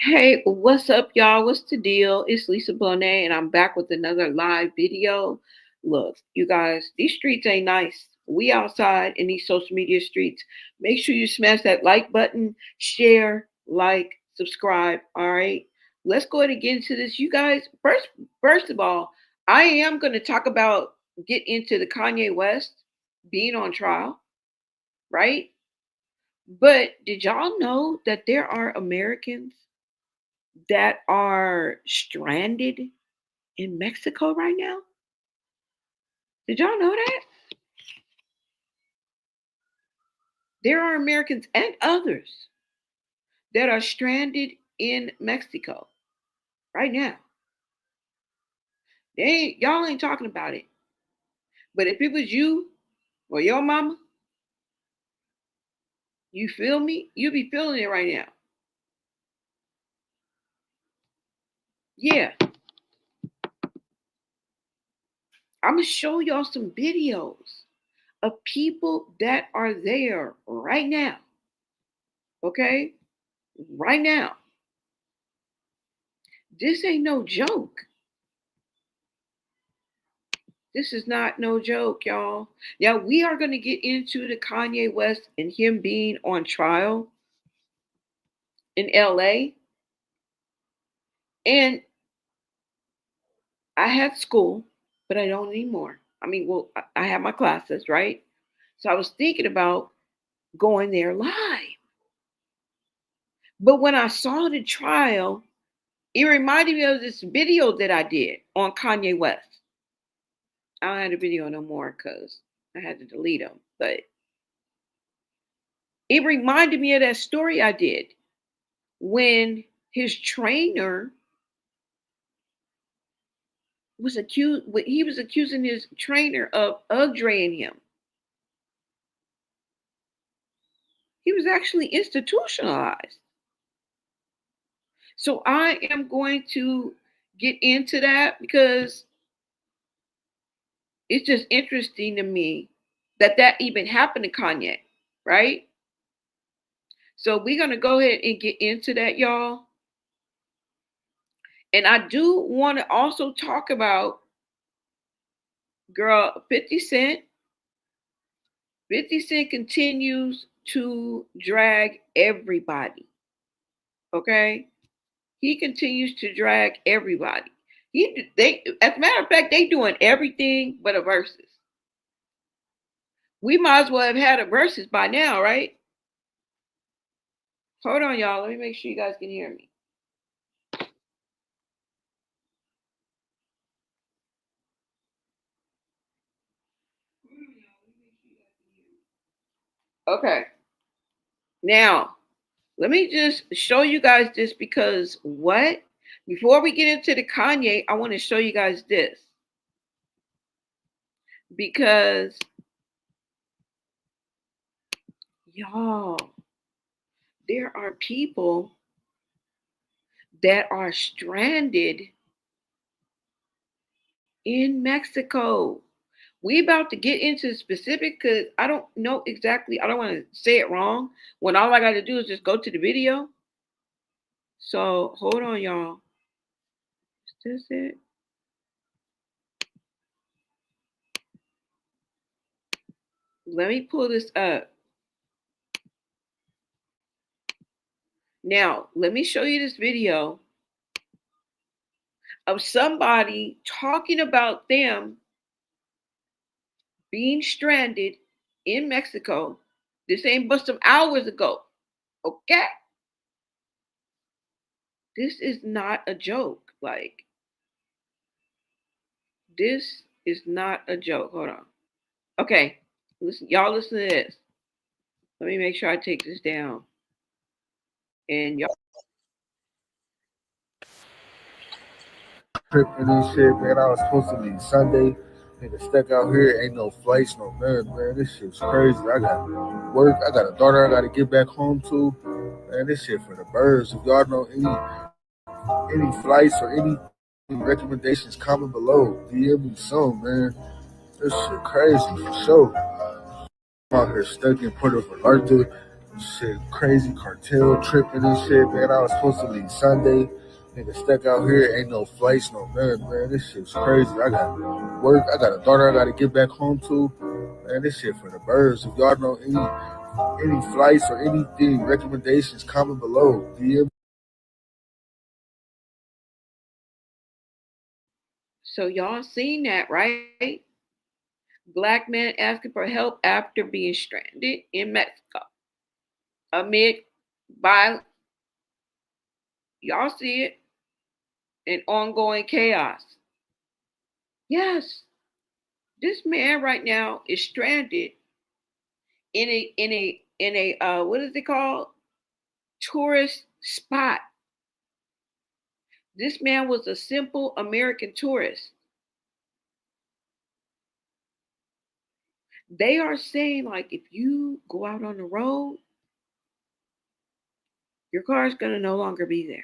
Hey, what's up, y'all? What's the deal? It's Lisa Bonet, and I'm back with another live video. Look, you guys, these streets ain't nice. We outside in these social media streets. Make sure you smash that like button, share, like, subscribe. All right, let's go ahead and get into this, you guys. First of all, I am going to talk about get into the Kanye West being on trial, right? But did y'all know that there are Americans that are stranded in Mexico right now? Did y'all know that? There are Americans and others that are stranded in Mexico right now. Y'all ain't talking about it. But if it was you or your mama, you feel me? You be feeling it right now. Yeah. I'm gonna show y'all some videos of people that are there right now. Okay? Right now. This ain't no joke. This is not no joke, y'all. Now, we are going to get into the Kanye West and him being on trial in LA. And I had school, but I don't anymore. I mean, well, I have my classes, right? So I was thinking about going there live. But when I saw the trial, it reminded me of this video that I did on Kanye West. I don't have the video no more because I had to delete them. But it reminded me of that story I did when his trainer was accusing his trainer of draying him. He was actually institutionalized. So I am going to get into that because it's just interesting to me that even happened to Kanye, right? So we're going to go ahead and get into that, y'all. And I do want to also talk about, girl, 50 Cent. 50 Cent continues to drag everybody. Okay? He continues to drag everybody. As a matter of fact, they doing everything but a versus. We might as well have had a versus by now, right? Hold on, y'all. Let me make sure you guys can hear me. Okay. Now, let me just show you guys this because what? Before we get into the Kanye, I want to show you guys this. Because, y'all, there are people that are stranded in Mexico. We about to get into specific because I don't know exactly. I don't want to say it wrong when all I got to do is just go to the video. So hold on, y'all. Is this it? Let me pull this up. Now, let me show you this video of somebody talking about them being stranded in Mexico. This ain't but some hours ago. Okay? This is not a joke. Like, this is not a joke. Hold on. Okay. Listen, y'all listen to this. Let me make sure I take this down. And y'all tripping and shit, man. I was supposed to leave Sunday. Nigga stuck out here, ain't no flights, no nothing, man. This shit's crazy. I got work, I got a daughter I gotta get back home to. Man, this shit for the birds. If y'all know any flights or any recommendations, comment below. DM me some, man. This shit crazy for sure. I'm out here stuck in Puerto Vallarta. Shit crazy, cartel tripping and shit, man. I was supposed to leave Sunday. Nigga stuck out here, ain't no flights, no nothing, man. This shit's crazy. I got work, I got a daughter I gotta get back home to. Man, this shit for the birds. If y'all know any flights or anything, recommendations, comment below. DM. So y'all seen that, right? Black man asking for help after being stranded in Mexico amid violence. Y'all see it, and ongoing chaos. Yes, this man right now is stranded in a what is it called? Tourist spot. This man was a simple American tourist. They are saying, like, if you go out on the road, your car is going to no longer be there.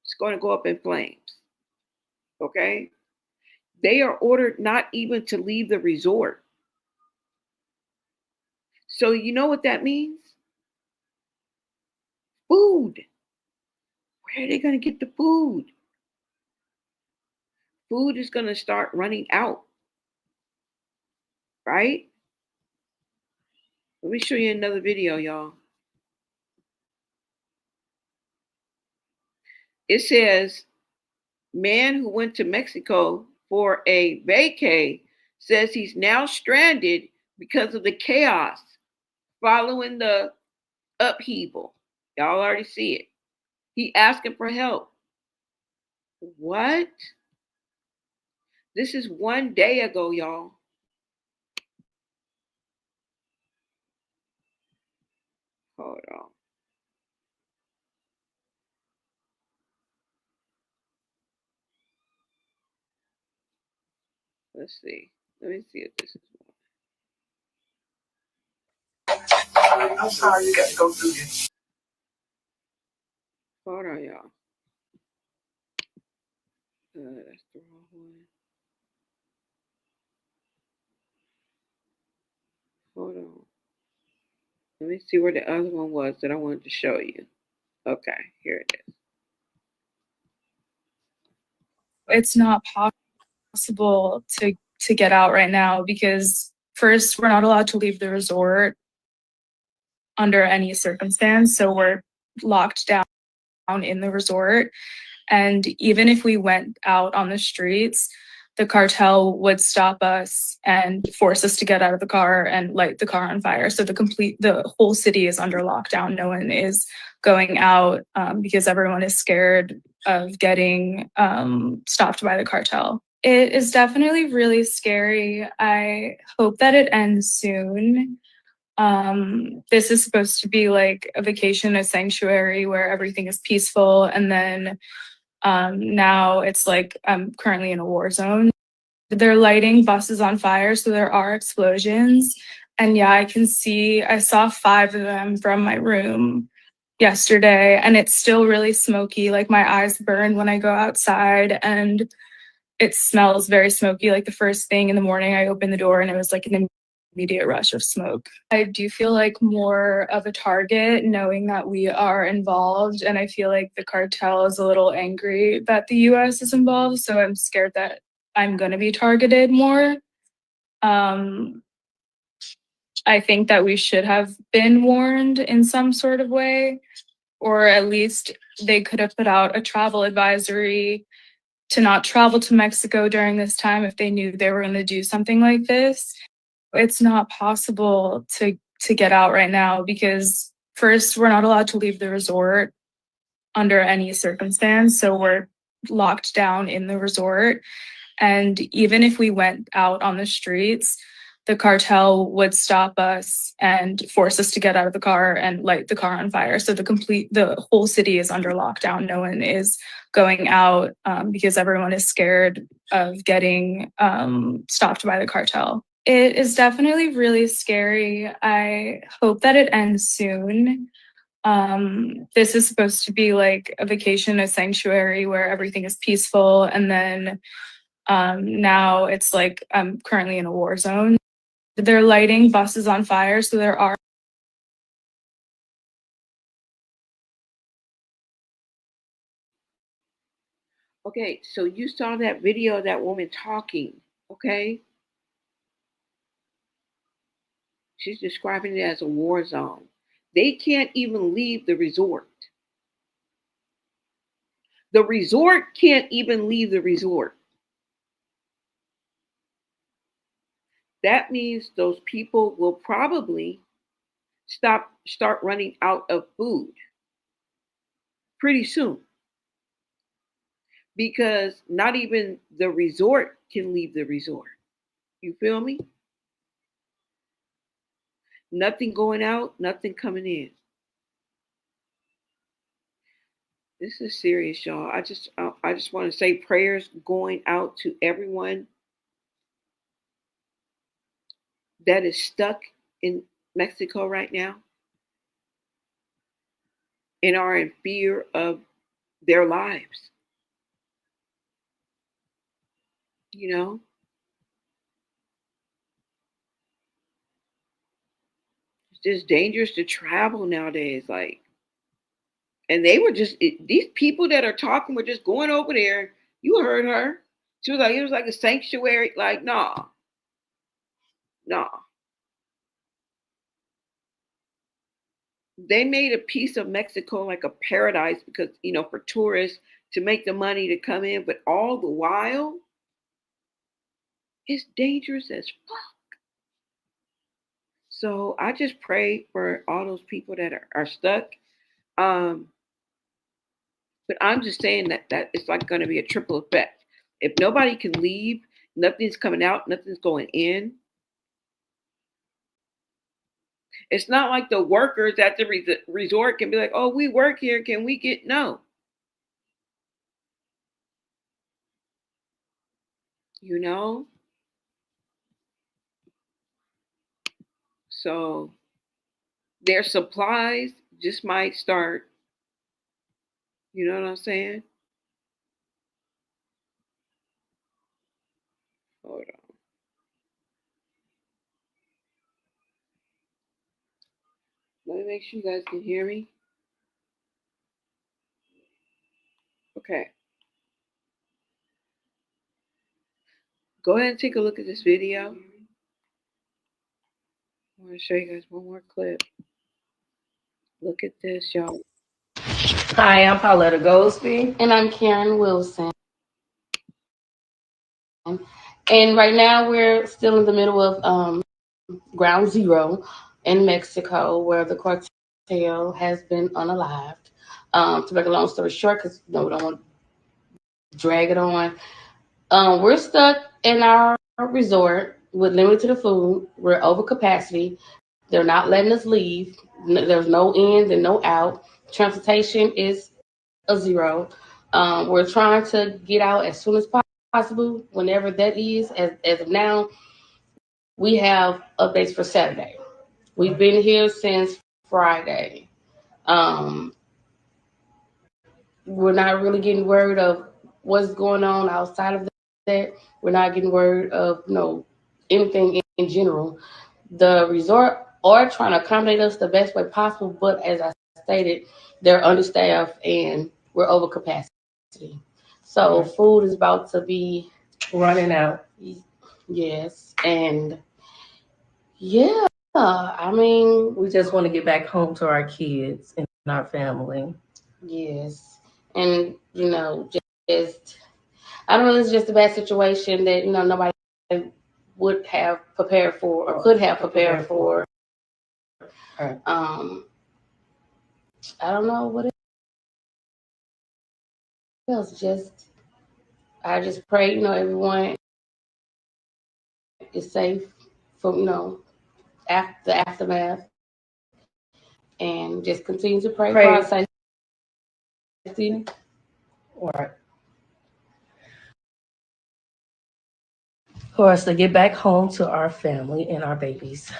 It's going to go up in flames. Okay? They are ordered not even to leave the resort. So, you know what that means? Food. Where are they going to get the food? Food is going to start running out. Right? Let me show you another video, y'all. It says, man who went to Mexico for a vacay says he's now stranded because of the chaos following the upheaval. Y'all already see it. He asking for help. What? This is 1 day ago, y'all. Hold on. Let's see. Let me see if this is one. I'm sorry you got to go through this. Hold on, y'all. That's the wrong one. Hold on. Let me see where the other one was that I wanted to show you. Okay, here it is. It's not possible to get out right now because first, we're not allowed to leave the resort under any circumstance. So we're locked down in the resort. And even if we went out on the streets, the cartel would stop us and force us to get out of the car and light the car on fire. So the whole city is under lockdown. No one is going out because everyone is scared of getting stopped by the cartel. It is definitely really scary. I hope that it ends soon. This is supposed to be like a vacation, a sanctuary where everything is peaceful. And then now it's like I'm currently in a war zone. They're lighting buses on fire, so there are explosions. And yeah, I saw 5 of them from my room yesterday, and it's still really smoky. Like my eyes burn when I go outside, and it smells very smoky. Like the first thing in the morning, I opened the door and it was like an immediate rush of smoke. I do feel like more of a target knowing that we are involved, and I feel like the cartel is a little angry that the US is involved, so I'm scared that I'm going to be targeted more. I think that we should have been warned in some sort of way, or at least they could have put out a travel advisory to not travel to Mexico during this time if they knew they were going to do something like this. It's not possible to get out right now because first, we're not allowed to leave the resort under any circumstance. So we're locked down in the resort. And even if we went out on the streets, the cartel would stop us and force us to get out of the car and light the car on fire. So the whole city is under lockdown. No one is going out because everyone is scared of getting stopped by the cartel. It is definitely really scary. I hope that it ends soon. This is supposed to be like a vacation, a sanctuary where everything is peaceful. And then now it's like I'm currently in a war zone. They're lighting buses on fire. So there are Okay, so you saw that video of that woman talking, okay? She's describing it as a war zone. They can't even leave the resort. The resort can't even leave the resort. That means those people will probably start running out of food pretty soon, because not even the resort can leave the resort. You feel me? Nothing going out, nothing coming in. This is serious, y'all. I just want to say prayers going out to everyone that is stuck in Mexico right now and are in fear of their lives. You know, it's just dangerous to travel nowadays. Like, and they were these people that are talking were just going over there. You heard her. She was like, it was like a sanctuary. Like, nah, nah. They made a piece of Mexico like a paradise because, for tourists to make the money to come in, but all the while, it's dangerous as fuck. So I just pray for all those people that are stuck. Um, but I'm just saying that it's like going to be a triple effect. If nobody can leave, nothing's coming out, nothing's going in. It's not like the workers at the resort can be like, oh, we work here. Can we get no? You know? So their supplies just might start, you know what I'm saying? Hold on. Let me make sure you guys can hear me. Okay. Go ahead and take a look at this video. I want to show you guys one more clip. Look at this, y'all. Hi, I'm Pauletta Goldsby. And I'm Karen Wilson. And right now we're still in the middle of ground zero in Mexico, where the cartel has been unalived. To make a long story short, because we don't want to drag it on, we're stuck in our resort with limited food. We're over capacity. They're not letting us leave. There's no in and no out. Transportation is a zero. We're trying to get out as soon as possible, whenever that is. As of now, we have updates for Saturday. We've been here since Friday. We're not really getting word of what's going on outside of that. We're not getting word of anything in general. The resort are trying to accommodate us the best way possible, but as I stated, they're understaffed and we're over capacity. So food is about to be running out. Yes, and yeah, I mean, we just want to get back home to our kids and our family. Yes, and just I don't know. It's just a bad situation that nobody would have prepared for or could have prepared for. Right. I don't know what else. I just pray everyone is safe from after the aftermath, and just continue to pray. For our safety. Right. For us to get back home to our family and our babies.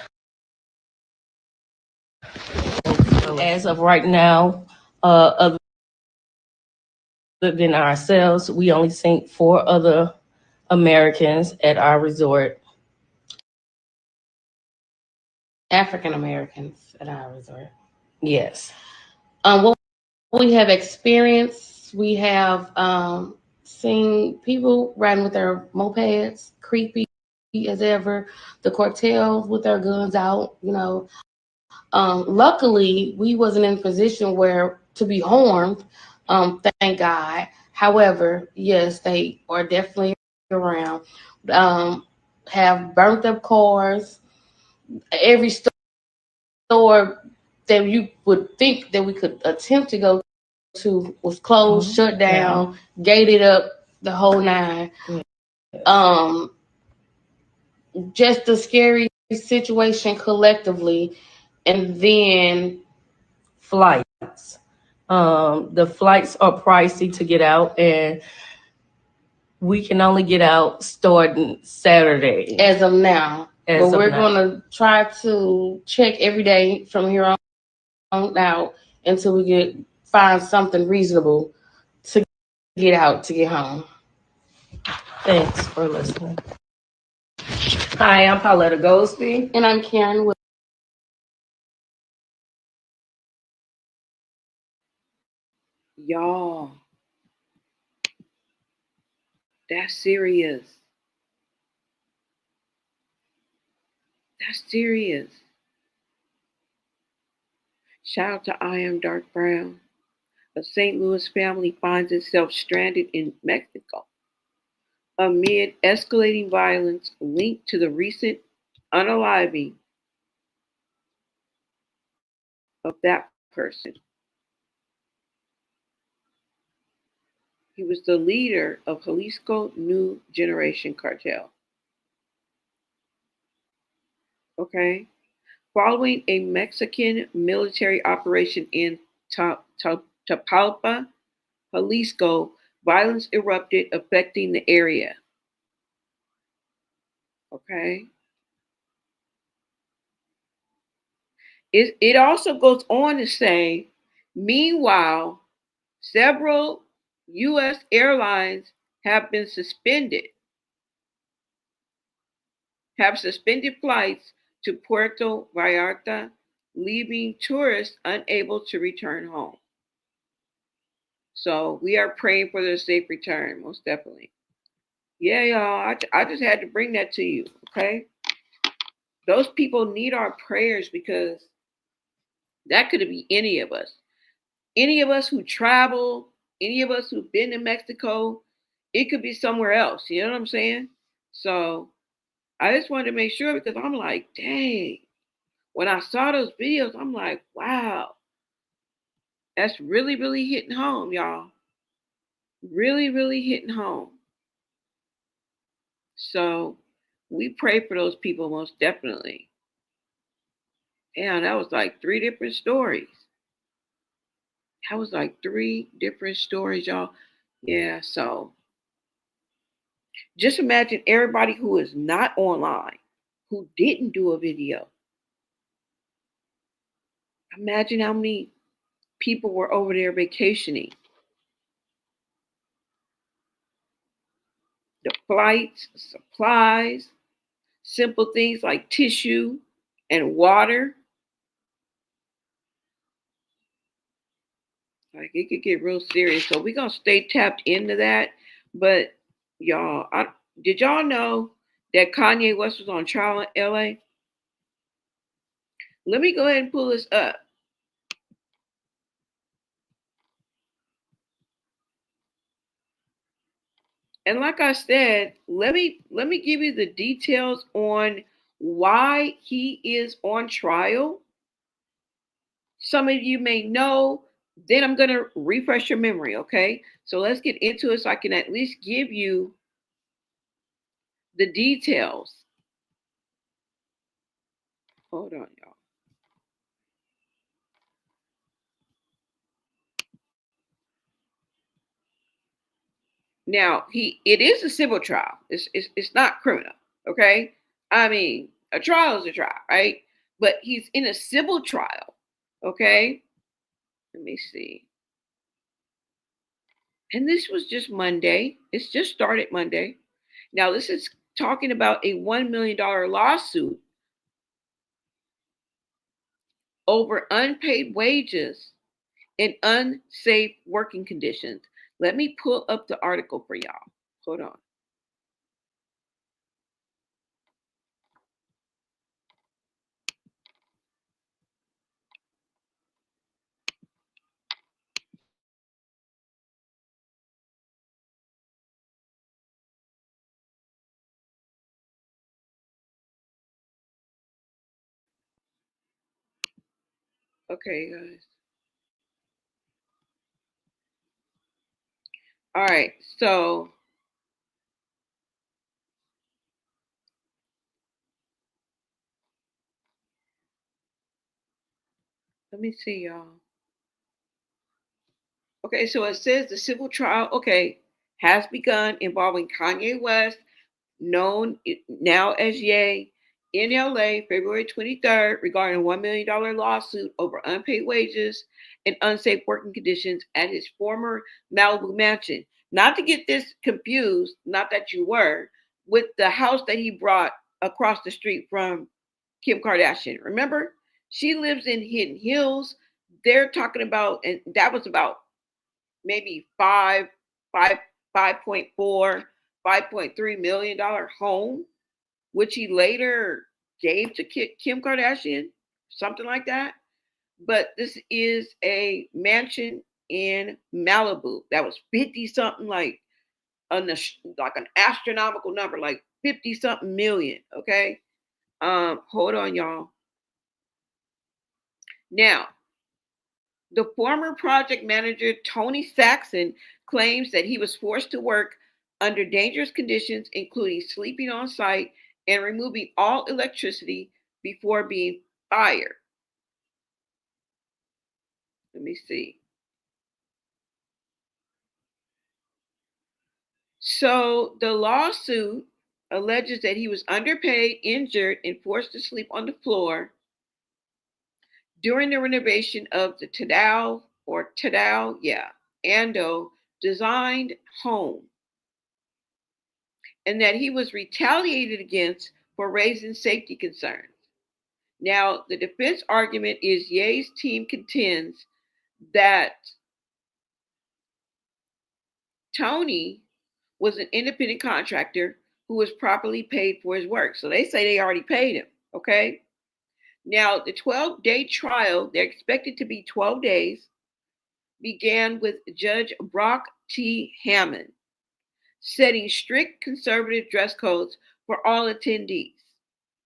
So As of right now, other than ourselves, we only seen 4 other Americans at our resort. African Americans at our resort. Yes. What we have experienced, we have seen people riding with their mopeds, creepy as ever. The cartels with their guns out, you know. Luckily, we wasn't in a position where to be harmed. Thank God. However, yes, they are definitely around. Um, have burnt up cars. Every store that you would think that we could attempt to go to was closed, shut down, gated up, the whole nine. Yes. Just a scary situation collectively, and then Flights. The flights are pricey to get out, and we can only get out starting Saturday. as of now. As But of we're now. gonna try to check every day from here on out until we find something reasonable to get out to get home. Thanks for listening. Hi, I'm Pauletta Goldsby. And I'm Karen with Y'all, that's serious. That's serious. Shout out to I Am Dark Brown. A St. Louis family finds itself stranded in Mexico amid escalating violence linked to the recent unaliving of that person. He was the leader of Jalisco New Generation Cartel. Okay. Following a Mexican military operation in Tapalpa, Jalisco, violence erupted, affecting the area. Okay. It also goes on to say, meanwhile, several U.S. airlines have suspended flights to Puerto Vallarta, leaving tourists unable to return home. So we are praying for their safe return, most definitely. Yeah, y'all, I just had to bring that to you, okay? Those people need our prayers because that could be any of us. Any of us who travel, any of us who've been to Mexico, it could be somewhere else. You know what I'm saying? So I just wanted to make sure because I'm like, dang. When I saw those videos, I'm like, wow, that's really, really hitting home, y'all. Really, really hitting home. So we pray for those people most definitely. Damn, that was like 3 different stories. That was like 3 different stories, y'all. Yeah, so just imagine everybody who is not online, who didn't do a video. Imagine how many people were over there vacationing. The flights, supplies, simple things like tissue and water. Like it could get real serious. So we're gonna stay tapped into that. But y'all, did y'all know that Kanye West was on trial in LA? Let me go ahead and pull this up. And like I said, let me give you the details on why he is on trial. Some of you may know. Then I'm gonna refresh your memory, okay? So let's get into it so I can at least give you the details. Hold on, y'all. Now, it is a civil trial. It's not criminal, okay? I mean, a trial is a trial, right? But he's in a civil trial, okay? Let me see. And this was just Monday. It's just started Monday. Now, this is talking about a $1 million lawsuit over unpaid wages and unsafe working conditions. Let me pull up the article for y'all. Hold on. Okay, guys. All right. So let me see, y'all. Okay, so it says the civil trial, okay, has begun involving Kanye West, known now as Ye, in LA, February 23rd, regarding a $1 million lawsuit over unpaid wages and unsafe working conditions at his former Malibu mansion. Not to get this confused, not that you were, with the house that he brought across the street from Kim Kardashian. Remember? She lives in Hidden Hills. They're talking about, and that was about maybe 5.4, $5.3 million home, which he later gave to Kim Kardashian, something like that. But this is a mansion in Malibu that was 50 something, like like an astronomical number, like 50 something million. Okay. Hold on, y'all. Now, the former project manager, Tony Saxon, claims that he was forced to work under dangerous conditions, including sleeping on site and removing all electricity before being fired. Let me see. So the lawsuit alleges that he was underpaid, injured, and forced to sleep on the floor during the renovation of the Ando designed home, and that he was retaliated against for raising safety concerns. Now, the defense argument is Ye's team contends that Tony was an independent contractor who was properly paid for his work. So they say they already paid him. Okay. Now, the 12-day trial, they're expected to be 12 days, began with Judge Brock T. Hammond setting strict conservative dress codes for all attendees,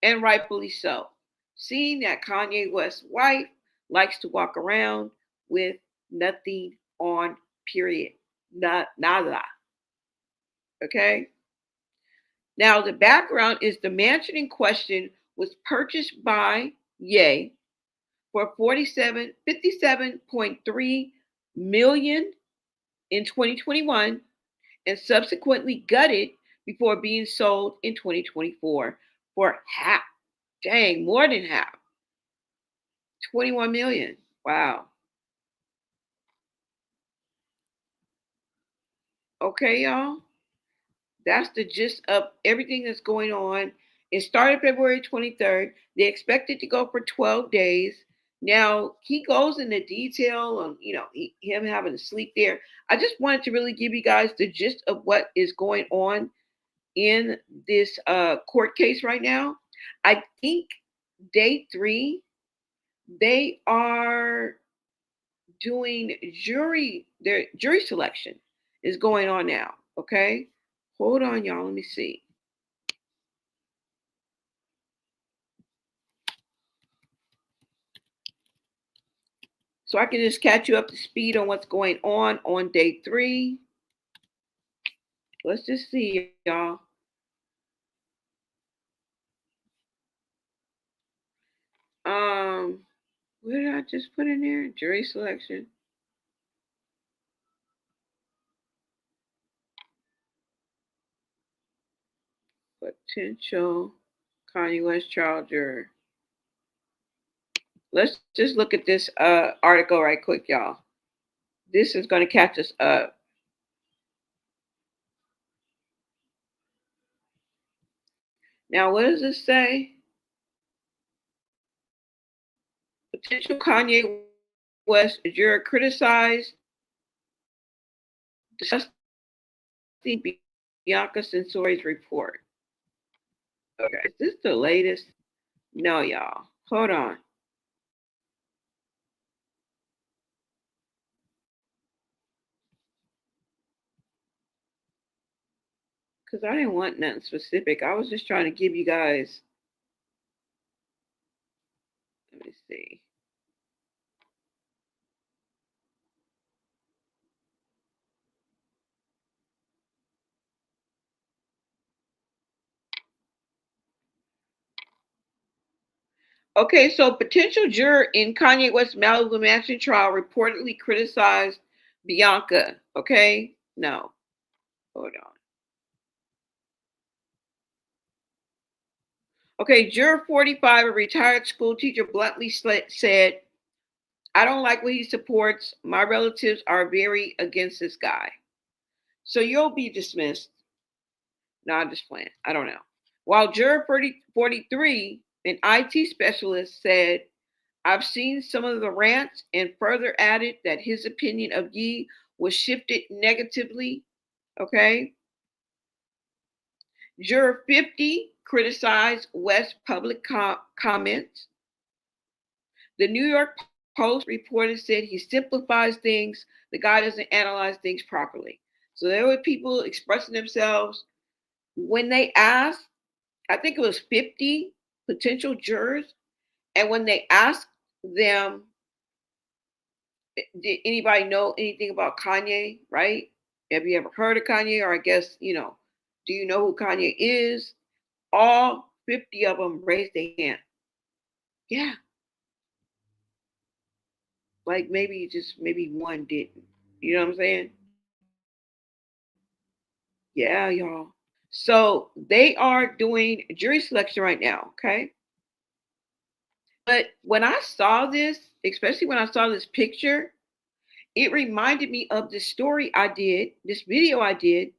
and rightfully so, seeing that Kanye West's wife likes to walk around with nothing on, period. Nada. Okay? Now, the background is the mansion in question was purchased by Ye for 57.3 million in 2021 and subsequently gutted before being sold in 2024 for half. Dang, more than half. 21 million. Wow. Okay, y'all. That's the gist of everything that's going on. It started February 23rd. They expect it to go for 12 days. Now, he goes into detail on, him having to sleep there. I just wanted to really give you guys the gist of what is going on in this court case right now. I think day 3, they are doing their jury selection is going on now. Okay. Hold on, y'all. Let me see. So I can just catch you up to speed on what's going on day 3. Let's just see, y'all. What did I just put in there? Jury selection. Potential Kanye West child juror. Let's just look at this article right quick, y'all. This is going to catch us up. Now, what does this say? Potential Kanye West juror criticized disgusting Bianca Censori's report. Okay, is this the latest? No, y'all. Hold on. Because I didn't want nothing specific. I was just trying to give you guys. Let me see. Okay, so potential juror in Kanye West Malibu Mansion trial reportedly criticized Bianca. Okay, no, hold on. Okay, juror 45, a retired school teacher, bluntly said, "I don't like what he supports. My relatives are very against this guy." So you'll be dismissed. No, I'm just playing. I don't know. While juror 43, an IT specialist, said, "I've seen some of the rants," and further added that his opinion of Yee was shifted negatively. Okay. Juror 50 criticized West's public comments. The New York Post reporter said he simplifies things. The guy doesn't analyze things properly. So there were people expressing themselves when they asked, I think it was 50 potential jurors, and when they asked them, did anybody know anything about Kanye, right? Have you ever heard of Kanye? Or I guess, do you know who Kanye is? All 50 of them raised their hand. Yeah. Like maybe one didn't. You know what I'm saying? Yeah, y'all. So they are doing jury selection right now, okay? But when I saw this, especially when I saw this picture, it reminded me of this story I did, this video I did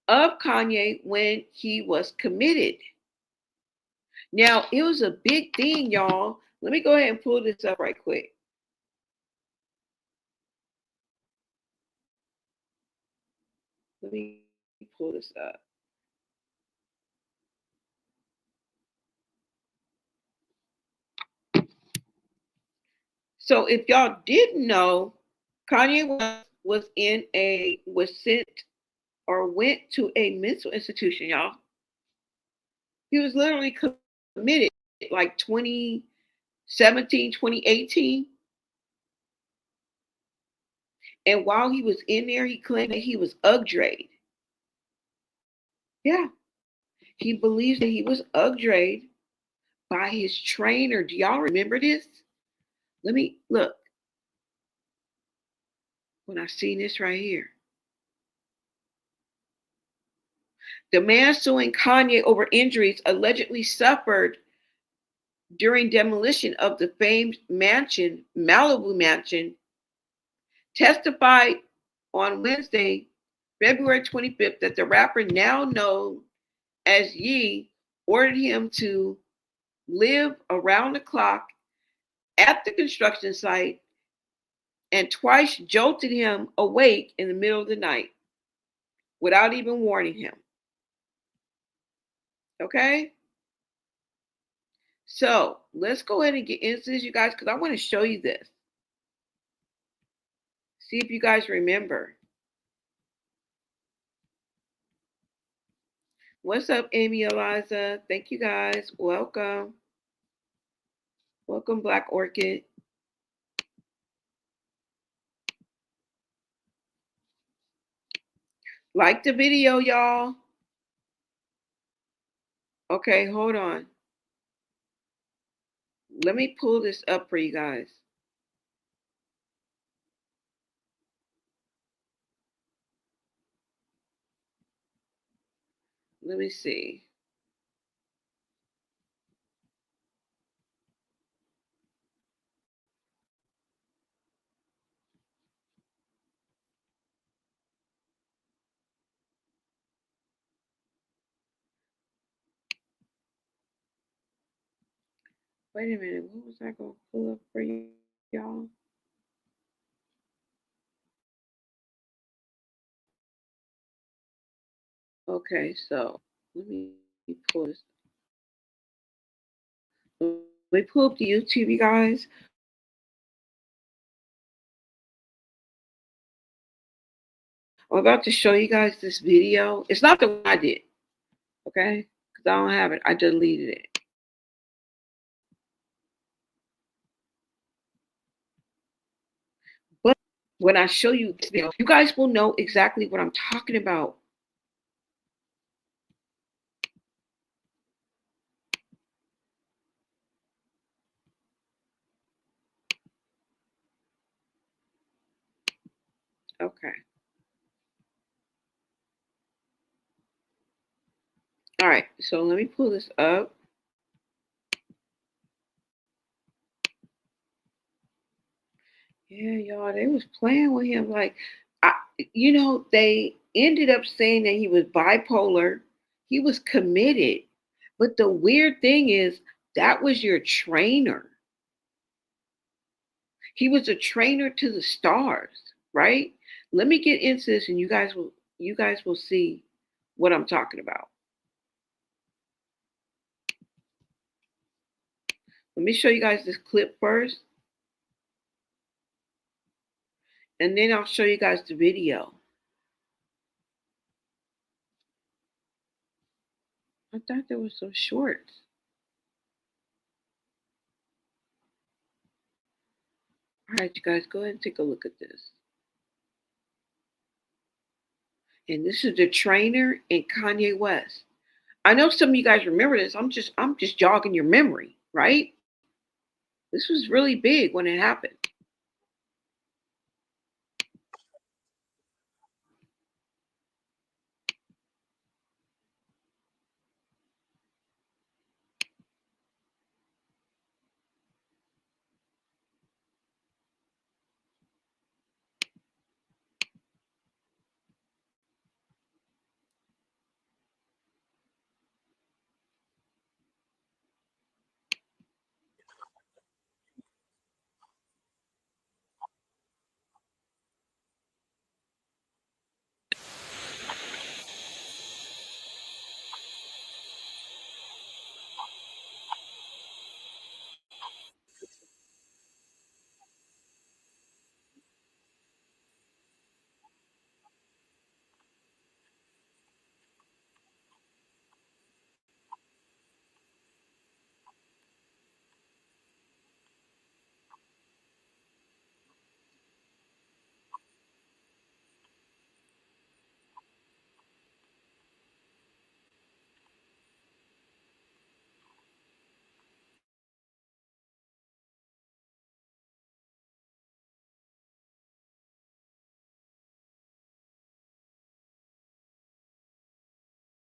of Kanye when he was committed. Now, it was a big thing, y'all. Let me go ahead and pull this up right quick. Let me pull this up. So if y'all didn't know, Kanye was sent or went to a mental institution, y'all. He was literally committed like 2017, 2018. And while he was in there, he claimed that he was upgrade. Yeah. He believes that he was upgrade by his trainer. Do y'all remember this? Let me look. When I seen this right here. The man suing Kanye over injuries allegedly suffered during demolition of the famed mansion, Malibu Mansion, testified on Wednesday, February 25th, that the rapper, now known as Yee, ordered him to live around the clock at the construction site and twice jolted him awake in the middle of the night without even warning him. Okay? So let's go ahead and get into this, you guys, because I want to show you this. See if you guys remember. What's up, Amy Eliza? Thank you guys. Welcome. Welcome, Black Orchid. Like the video, y'all. Okay, hold on. Let me pull this up for you guys. Let me see. Wait a minute. What was I going to pull up for y'all? Okay, so let me pull this. Let me pull up the YouTube, you guys. I'm about to show you guys this video. It's not the one I did, okay? Because I don't have it. I deleted it. But when I show you this video, you guys will know exactly what I'm talking about. Okay. All right. So let me pull this up. Yeah, y'all, they was playing with him like, I, they ended up saying that he was bipolar. He was committed. But the weird thing is that was your trainer. He was a trainer to the stars, right? Let me get into this and you guys will see what I'm talking about. Let me show you guys this clip first, and then I'll show you guys the video. I thought there was some shorts. All right, you guys, go ahead and take a look at this. And this is the trainer and Kanye West. I know some of you guys remember this. I'm just jogging your memory, right? This was really big when it happened.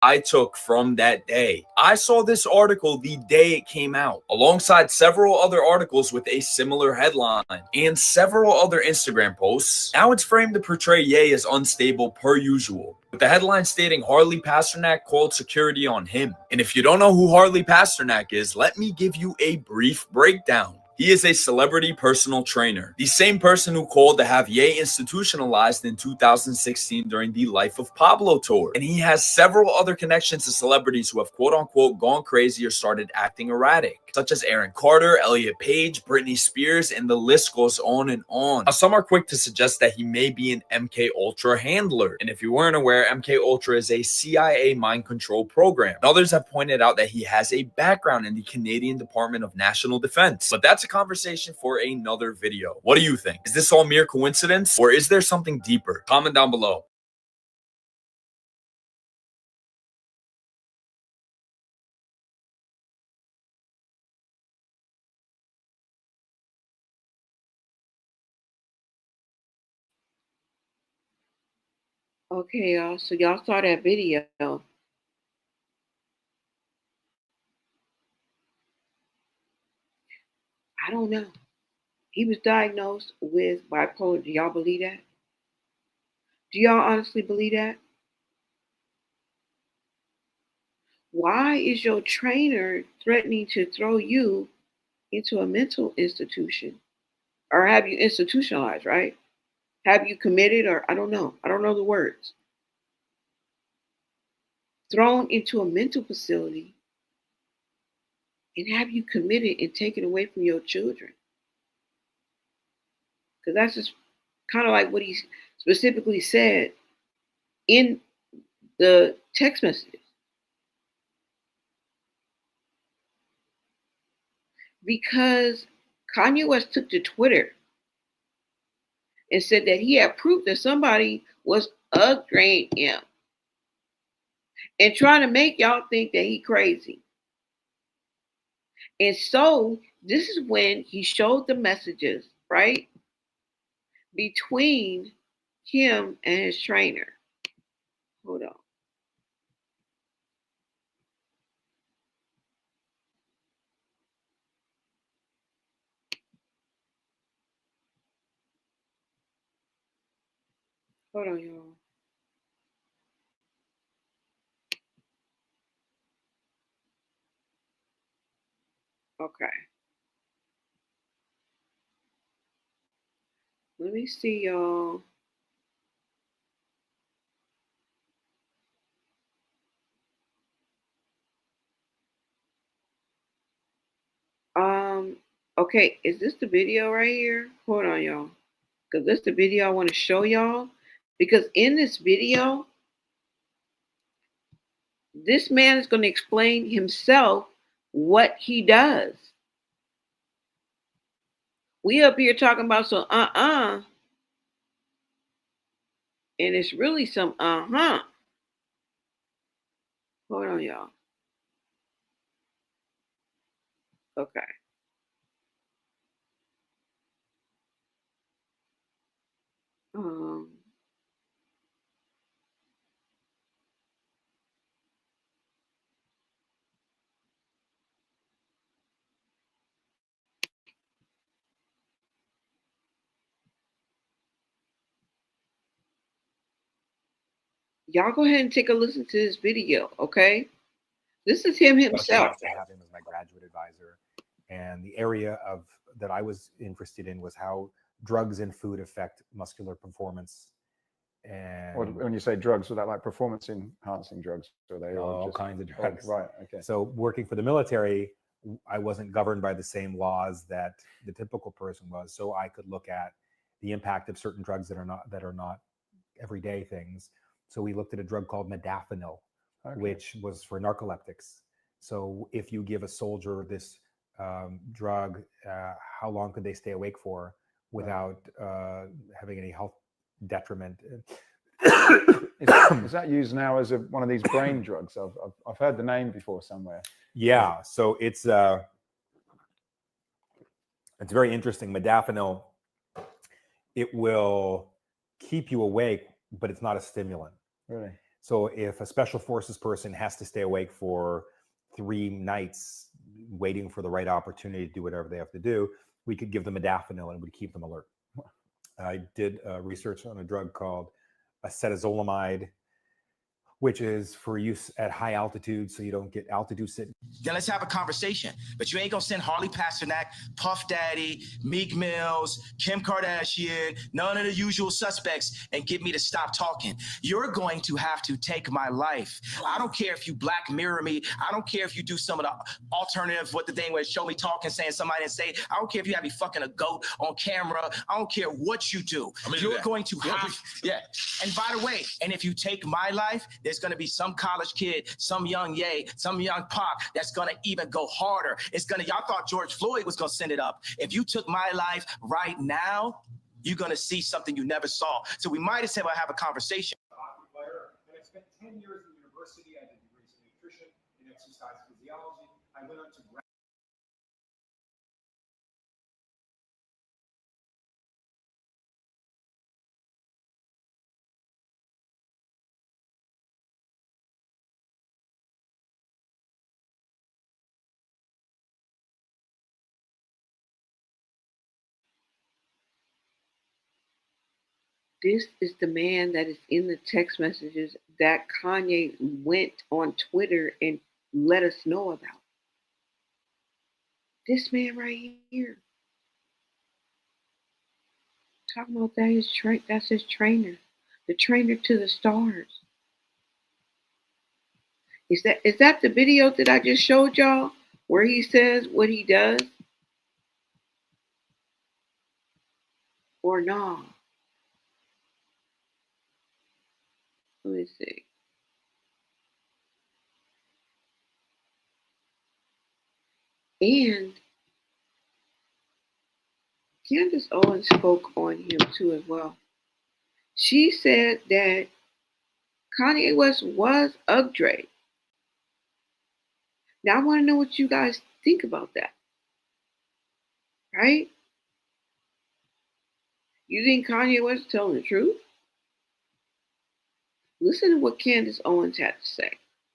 I took from that day. I saw this article the day it came out, alongside several other articles with a similar headline and several other Instagram posts. Now it's framed to portray Ye as unstable per usual, with the headline stating Harley Pasternak called security on him. And if you don't know who Harley Pasternak is, let me give you a brief breakdown. He is a celebrity personal trainer, the same person who called to have Ye institutionalized in 2016 during the Life of Pablo tour. And he has several other connections to celebrities who have quote unquote gone crazy or started acting erratic, such as Aaron Carter, Elliot Page, Britney Spears, and the list goes on and on. Now, some are quick to suggest that he may be an MK Ultra handler. And if you weren't aware, MK Ultra is a CIA mind control program. And others have pointed out that he has a background in the Canadian Department of National Defense. But that's a conversation for another video. What do you think? Is this all mere coincidence, or is there something deeper? Comment down below. Okay, y'all. So y'all saw that video. I don't know. He was diagnosed with bipolar. Do y'all believe that? Do y'all honestly believe that? Why is your trainer threatening to throw you into a mental institution, or have you institutionalized, right? Have you committed, or I don't know. I don't know the words. Thrown into a mental facility, and have you committed and taken away from your children? Because that's just kind of like what he specifically said in the text messages. Because Kanye West took to Twitter and said that he had proof that somebody was upgrading him and trying to make y'all think that he crazy. And so this is when he showed the messages, right? Between him and his trainer. Hold on. Hold on, y'all. Okay. Let me see, y'all. Okay, is this the video right here? Hold on, y'all. Because this is the video I want to show y'all. Because in this video, this man is going to explain himself what he does. We up here talking about some and it's really some Hold on, y'all. Okay. Um, y'all go ahead and take a listen to this video, okay? This is him himself. To have him as my graduate advisor, and the area of that I was interested in was how drugs and food affect muscular performance. And when you say drugs, was that like performance enhancing drugs? Or they all kinds of drugs? Oh, right. Okay. So working for the military, I wasn't governed by the same laws that the typical person was. So I could look at the impact of certain drugs that are not everyday things. So we looked at a drug called modafinil, which was for narcoleptics. So if you give a soldier this drug, how long could they stay awake for without having any health detriment? Is that used now as one of these brain drugs? I've heard the name before somewhere. Yeah, so it's very interesting. Modafinil, it will keep you awake, but it's not a stimulant. Really? So if a special forces person has to stay awake for 3 nights waiting for the right opportunity to do whatever they have to do, we could give them modafinil and it would keep them alert. I did research on a drug called acetazolamide, which is for use at high altitude so you don't get altitude sickness. Then let's have a conversation. But you ain't gonna send Harley Pasternak, Puff Daddy, Meek Mills, Kim Kardashian, none of the usual suspects and get me to stop talking. You're going to have to take my life. I don't care if you Black Mirror me. I don't care if you do some of the alternative, what the thing where show me talking, saying somebody didn't say. I don't care if you have me fucking a goat on camera. I don't care what you do. You're going to have, yeah. And by the way, and if you take my life, there's going to be some college kid, some young Ye, some young Pac that's going to even go harder. It's going to, y'all thought George Floyd was going to send it up. If you took my life right now, you're going to see something you never saw. So we might as well have a conversation. Player, and I spent 10 years in university. I did degrees in nutrition and exercise physiology. I went on to This is the man that is in the text messages that Kanye went on Twitter and let us know about. This man right here. Talking about that that's his trainer. The trainer to the stars. Is that the video that I just showed y'all where he says what he does? Or no? Let me see. And Candace Owens spoke on him too as well. She said that Kanye West was upgrade. Now I want to know what you guys think about that. Right? You think Kanye West is telling the truth? Listen to what Candace Owens had to say.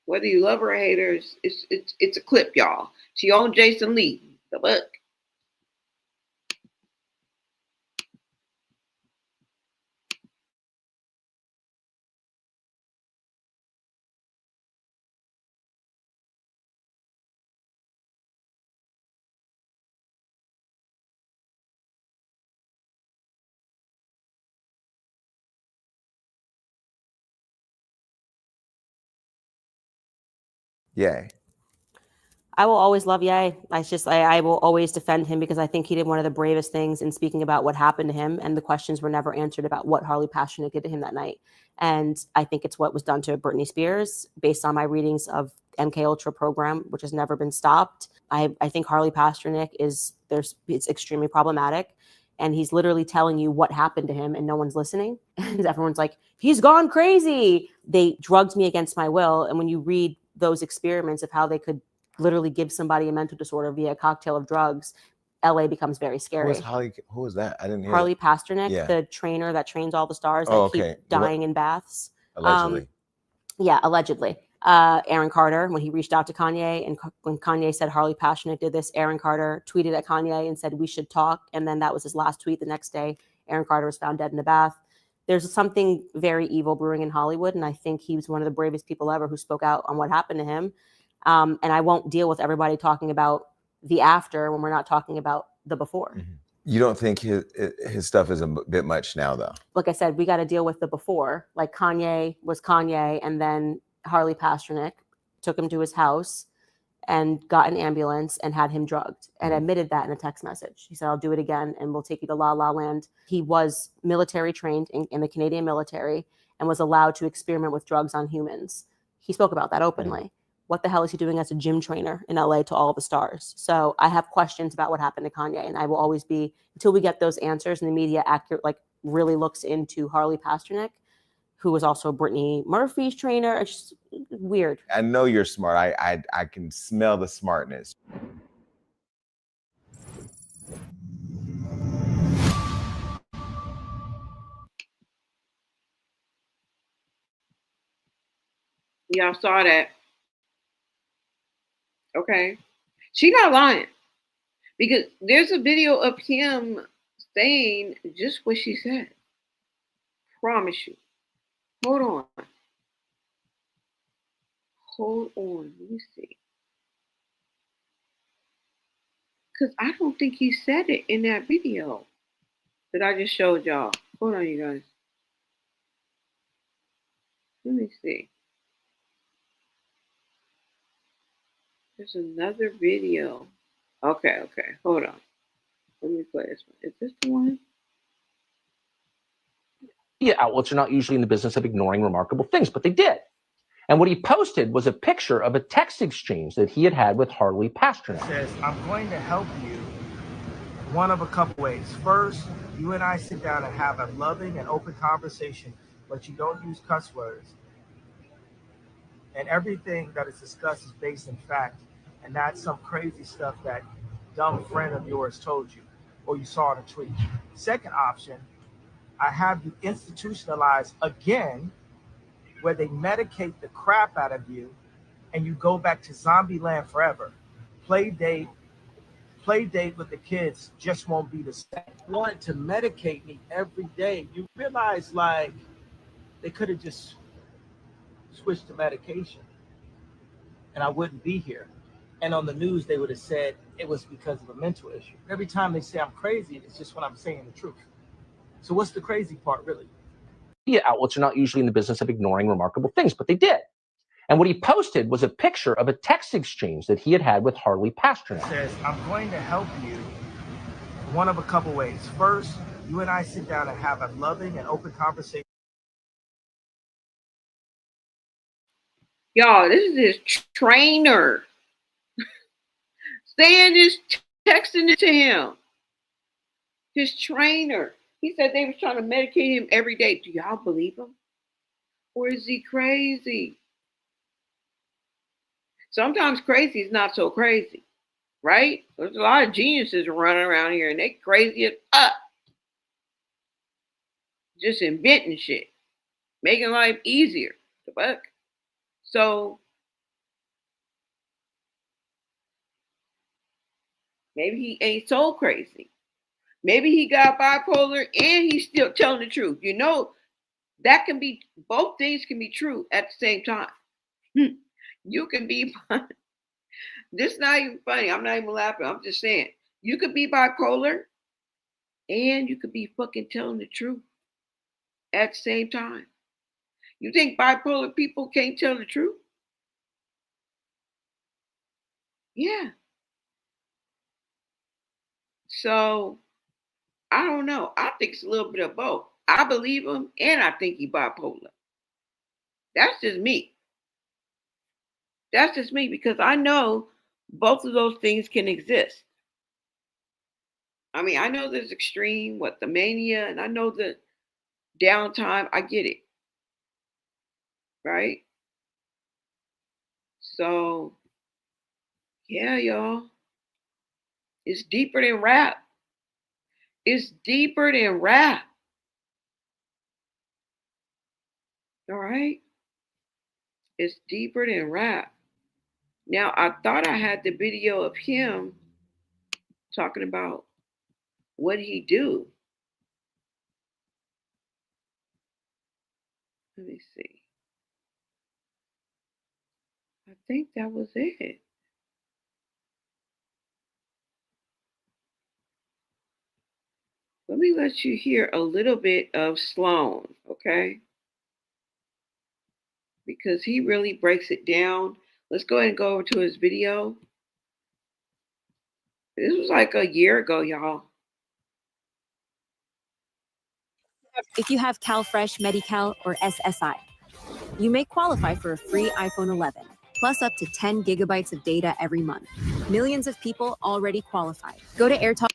Whether you love her or hate her, it's a clip, y'all. She owned Jason Lee, the book. Yay. I will always love Ye. I will always defend him because I think he did one of the bravest things in speaking about what happened to him, and the questions were never answered about what Harley Pasternak did to him that night. And I think it's what was done to Britney Spears based on my readings of MK Ultra program, which has never been stopped. I think Harley Pasternak it's extremely problematic. And he's literally telling you what happened to him and no one's listening. And everyone's like, he's gone crazy. They drugged me against my will. And when you read those experiments of how they could literally give somebody a mental disorder via a cocktail of drugs, LA becomes very scary. Who was that? I didn't hear Harley that. Pasternak, the trainer that trains all the stars that keep dying in baths. Allegedly. Allegedly. Aaron Carter, when he reached out to Kanye, and when Kanye said Harley Pasternak did this, Aaron Carter tweeted at Kanye and said, we should talk. And then that was his last tweet. The next day, Aaron Carter was found dead in a bath. There's something very evil brewing in Hollywood. And I think he was one of the bravest people ever who spoke out on what happened to him. And I won't deal with everybody talking about the after when we're not talking about the before. Mm-hmm. You don't think his stuff is a bit much now, though? Like I said, we got to deal with the before. Like Kanye was Kanye, and then Harley Pasternak took him to his house and got an ambulance and had him drugged and admitted that in a text message. He said, I'll do it again and we'll take you to La La Land. He was military trained in the Canadian military and was allowed to experiment with drugs on humans. He spoke about that openly. What the hell is he doing as a gym trainer in LA to all the stars? So I have questions about what happened to Kanye, and I will always be, until we get those answers and the media really looks into Harley Pasternak, who was also Brittany Murphy's trainer. It's just weird. I know you're smart. I can smell the smartness. Y'all saw that. Okay. She not lying. Because there's a video of him saying just what she said. Promise you. Hold on. Let me see. Because I don't think he said it in that video that I just showed y'all. Hold on, you guys. Let me see. There's another video. Okay. Hold on. Let me play this one. Is this the one? Media outlets are not usually in the business of ignoring remarkable things, but they did. And what he posted was a picture of a text exchange that he had with Harley Pasternak. It says, I'm going to help you one of a couple ways. First, you and I sit down and have a loving and open conversation, but you don't use cuss words. And everything that is discussed is based in fact, and not some crazy stuff that dumb friend of yours told you or you saw in a tweet. Second option, I have you institutionalized again, where they medicate the crap out of you and you go back to zombie land forever. Play date with the kids just won't be the same. Wanted to medicate me every day. You realize, like, they could have just switched to medication and I wouldn't be here. And on the news, they would have said it was because of a mental issue. Every time they say I'm crazy, it's just when I'm saying the truth. So what's the crazy part, really? Media outlets are not usually in the business of ignoring remarkable things, but they did. And what he posted was a picture of a text exchange that he had had with Harley Pasternak. It says, I'm going to help you one of a couple ways. First, you and I sit down and have a loving and open conversation. Y'all, this is his trainer saying this, texting it to him. His trainer. He said they was trying to medicate him every day. Do y'all believe him? Or is he crazy? Sometimes crazy is not so crazy, right? There's a lot of geniuses running around here and they crazy as up. Just inventing shit. Making life easier. The fuck? So maybe he ain't so crazy. Maybe he got bipolar and he's still telling the truth. You know, that can be, both things can be true at the same time. You can be, this is not even funny. I'm not even laughing. I'm just saying, you could be bipolar and you could be fucking telling the truth at the same time. You think bipolar people can't tell the truth? Yeah. So I don't know. I think it's a little bit of both. I believe him and I think he bipolar. That's just me. That's just me because I know both of those things can exist. I mean, I know there's extreme, what, the mania, and I know the downtime. I get it. Right? So, yeah, y'all. It's deeper than rap. It's deeper than rap. All right? It's deeper than rap. Now, I thought I had the video of him talking about what he do. Let me see. I think that was it. Let me let you hear a little bit of Sloan, okay? Because he really breaks it down. Let's go ahead and go over to his video. This was like a year ago, y'all. If you have CalFresh, Medi-Cal, or SSI, you may qualify for a free iPhone 11, plus up to 10 gigabytes of data every month. Millions of people already qualified. Go to AirTalk.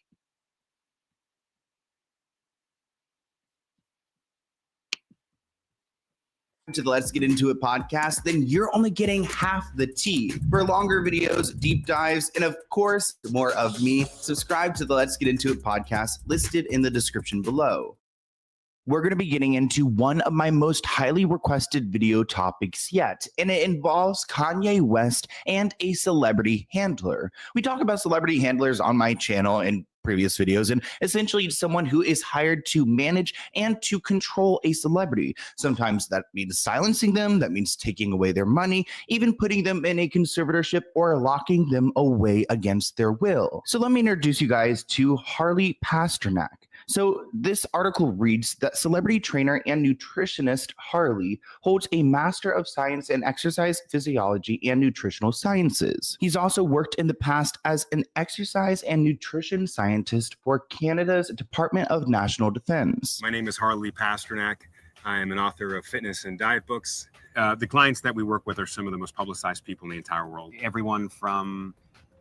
To the Let's Get Into It podcast, then you're only getting half the tea. For longer videos, deep dives, and of course, more of me, subscribe to the Let's Get Into It podcast listed in the description below. We're going to be getting into one of my most highly requested video topics yet, and it involves Kanye West and a celebrity handler. We talk about celebrity handlers on my channel in previous videos, and essentially someone who is hired to manage and to control a celebrity. Sometimes that means silencing them, that means taking away their money, even putting them in a conservatorship or locking them away against their will. So let me introduce you guys to Harley Pasternak. So this article reads that celebrity trainer and nutritionist Harley holds a Master of Science in Exercise Physiology and Nutritional Sciences. He's also worked in the past as an exercise and nutrition scientist for Canada's Department of National Defense. My name is Harley Pasternak. I am an author of fitness and diet books. The clients that we work with are some of the most publicized people in the entire world. Everyone from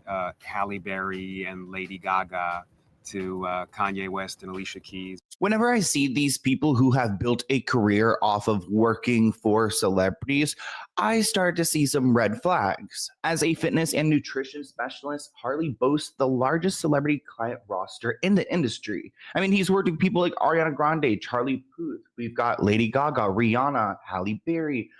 Halle Berry and Lady Gaga to Kanye West and Alicia Keys. Whenever I see these people who have built a career off of working for celebrities, I start to see some red flags. As a fitness and nutrition specialist, Harley boasts the largest celebrity client roster in the industry. I mean, he's worked with people like Ariana Grande, Charlie Puth. We've got Lady Gaga, Rihanna, Halle Berry,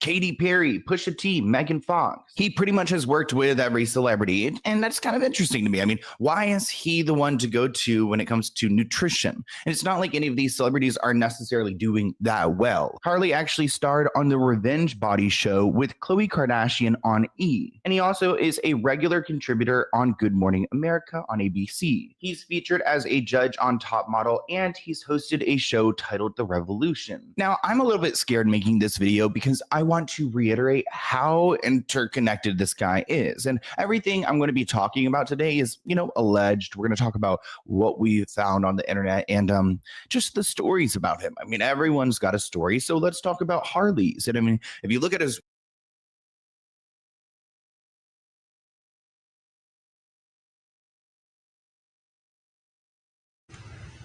Katy Perry, Pusha T, Megan Fox. He pretty much has worked with every celebrity, and that's kind of interesting to me. I mean, why is he the one to go to when it comes to nutrition? And it's not like any of these celebrities are necessarily doing that well. Harley actually starred on the ERRYBODY show with Khloe Kardashian on E! And he also is a regular contributor on Good Morning America on ABC. He's featured as a judge on Top Model, and he's hosted a show titled The Revolution. Now, I'm a little bit scared making this video because I want to reiterate how interconnected this guy is. And everything I'm going to be talking about today is, alleged. We're going to talk about what we found on the internet and just the stories about him. I mean, everyone's got a story. So let's talk about Harley's. And I mean, if you look at his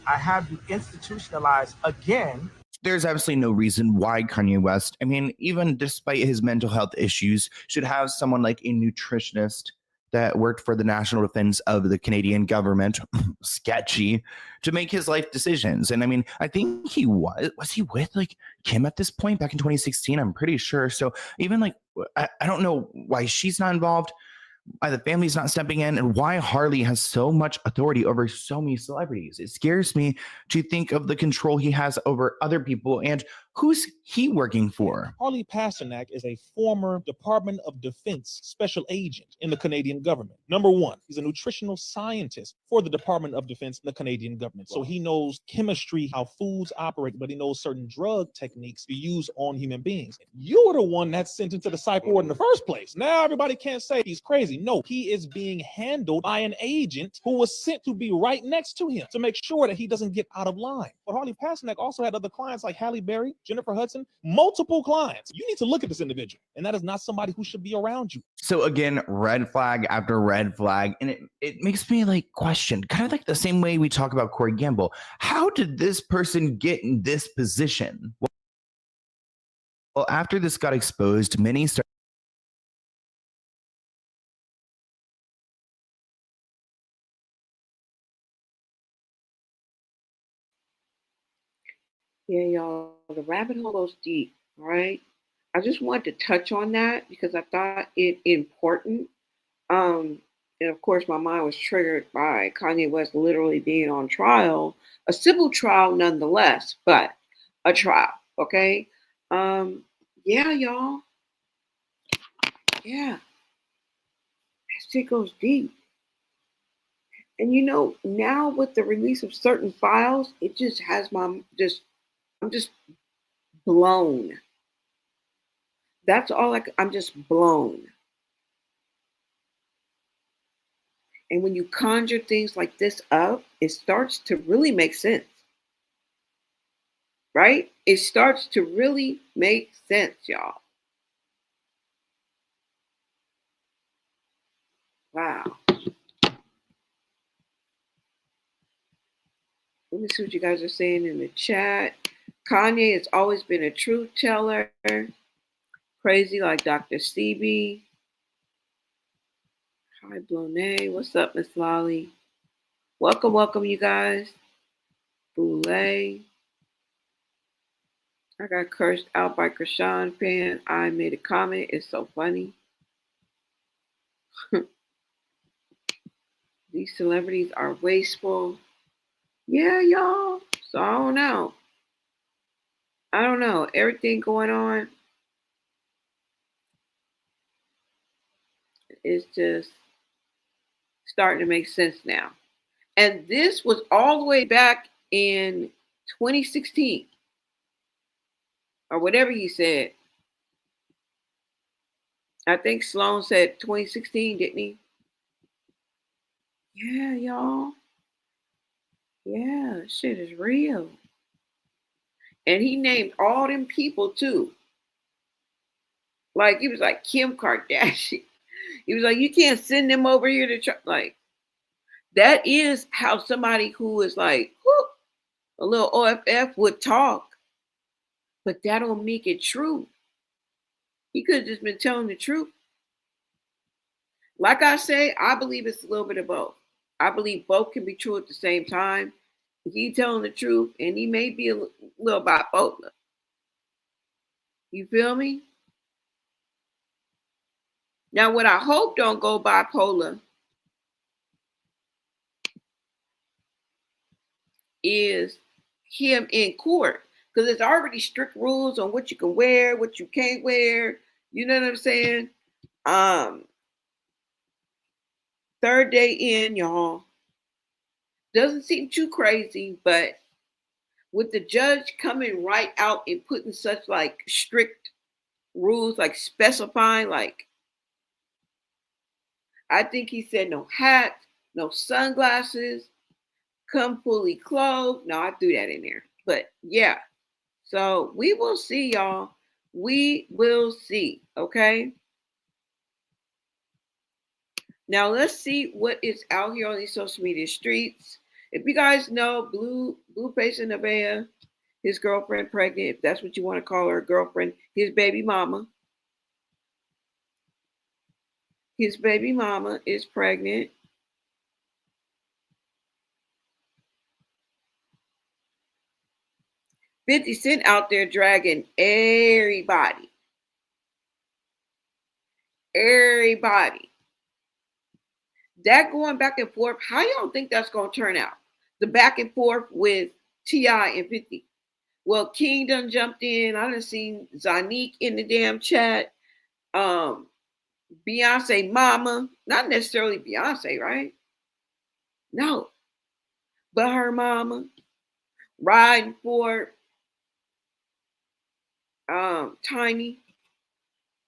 I have you institutionalized again. There's absolutely no reason why Kanye West, I mean, even despite his mental health issues, should have someone like a nutritionist that worked for the national defense of the Canadian government, sketchy, to make his life decisions. And I mean, I think he was he with like Kim at this point back in 2016? I'm pretty sure. So even like, I don't know why she's not involved, why the family's not stepping in, and why Harley has so much authority over so many celebrities. It scares me to think of the control he has over other people, and who's he working for? Harley Pasternak is a former Department of Defense special agent in the Canadian government. Number one, he's a nutritional scientist for the Department of Defense in the Canadian government. So he knows chemistry, how foods operate, but he knows certain drug techniques to use on human beings. You were the one that's sent into the psych ward in the first place. Now everybody can't say he's crazy. No, he is being handled by an agent who was sent to be right next to him to make sure that he doesn't get out of line. But Harley Pasternak also had other clients like Halle Berry, Jennifer Hudson, multiple clients. You need to look at this individual, and that is not somebody who should be around you. So again, red flag after red flag, and it makes me like question, kind of like the same way we talk about Corey Gamble. How did this person get in this position? Well, after this got exposed, many started. Yeah, y'all, the rabbit hole goes deep, all right? I just wanted to touch on that because I thought it important. And of course, my mind was triggered by Kanye West literally being on trial, a civil trial nonetheless, but a trial, okay? Yeah, y'all. Yeah, that shit goes deep. And now with the release of certain files, it just has I'm just blown. That's all I'm just blown. And when you conjure things like this up, it starts to really make sense. Right? It starts to really make sense, y'all. Wow. Let me see what you guys are saying in the chat. Kanye has always been a truth teller. Crazy like Dr. Stevie. Hi, Blonay. What's up, Miss Lolly? Welcome, you guys. Boulay. I got cursed out by Chrisean'S fan. I made a comment. It's so funny. These celebrities are wasteful. Yeah, y'all. So I don't know. Everything going on is just starting to make sense now. And this was all the way back in 2016 or whatever he said. I think Sloan said 2016, didn't he? Yeah, y'all. Yeah, shit is real. And he named all them people too. Like, he was like Kim Kardashian. He was like, you can't send them over here to try. Like, that is how somebody who is like, whoop, a little OFF would talk. But that don't make it true. He could have just been telling the truth. Like I say, I believe it's a little bit of both. I believe both can be true at the same time. He's telling the truth, and he may be a little bipolar. You feel me? Now, what I hope don't go bipolar is him in court, because there's already strict rules on what you can wear, what you can't wear. You know what I'm saying? Third day in, y'all. Doesn't seem too crazy, but with the judge coming right out and putting such like strict rules, like specifying, like, I think he said no hat, no sunglasses, come fully clothed. No, I threw that in there. But yeah. So we will see, y'all. We will see. Okay. Now let's see what is out here on these social media streets. If you guys know Blueface and Nevaeh, his girlfriend pregnant, if that's what you want to call her, girlfriend, his baby mama. His baby mama is pregnant. $50 Cent out there dragging everybody. Everybody. That going back and forth, how y'all think that's going to turn out? The back and forth with T.I. and 50. Well, King done jumped in. I done seen Zanique in the damn chat. Beyonce mama. Not necessarily Beyonce, right? No. But her mama. Riding for Tiny.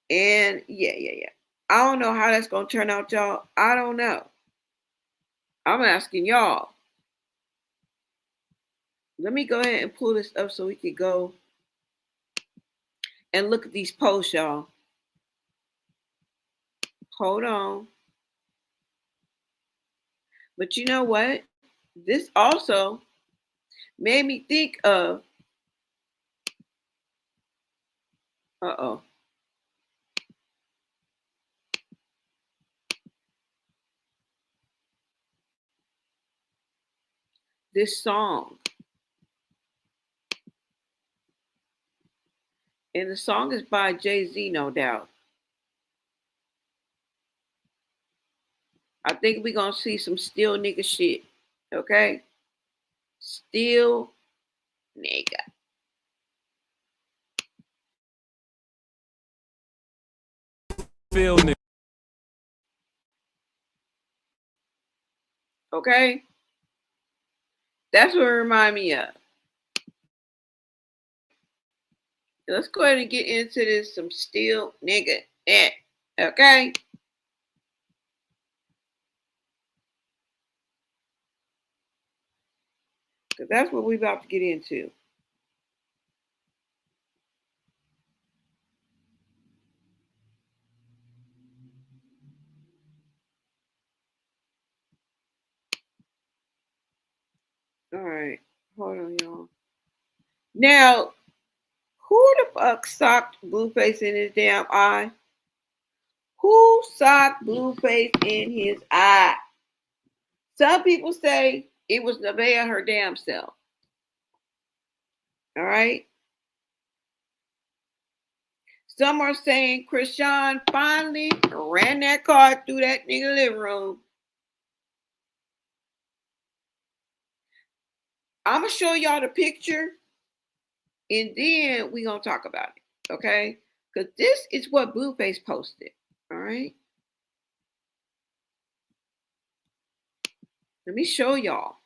And yeah. I don't know how that's going to turn out, y'all. I don't know. I'm asking y'all. Let me go ahead and pull this up so we can go and look at these posts, y'all. Hold on. But you know what? This also made me think of, this song. And the song is by Jay-Z, no doubt. I think we're going to see some still nigga shit. Okay? Still nigga. Feel nigga. Okay? That's what it reminds me of. Let's go ahead and get into this. Some still nigga. Okay? Because that's what we're about to get into. All right. Hold on, y'all. Now, who the fuck socked Blueface in his damn eye? Who socked Blueface in his eye? Some people say it was Nevaeh her damn self. All right. Some are saying Chrisean finally ran that car through that nigga living room. I'm going to show y'all the picture and then we're going to talk about it. Okay. Because this is what Blueface posted. All right. Let me show y'all.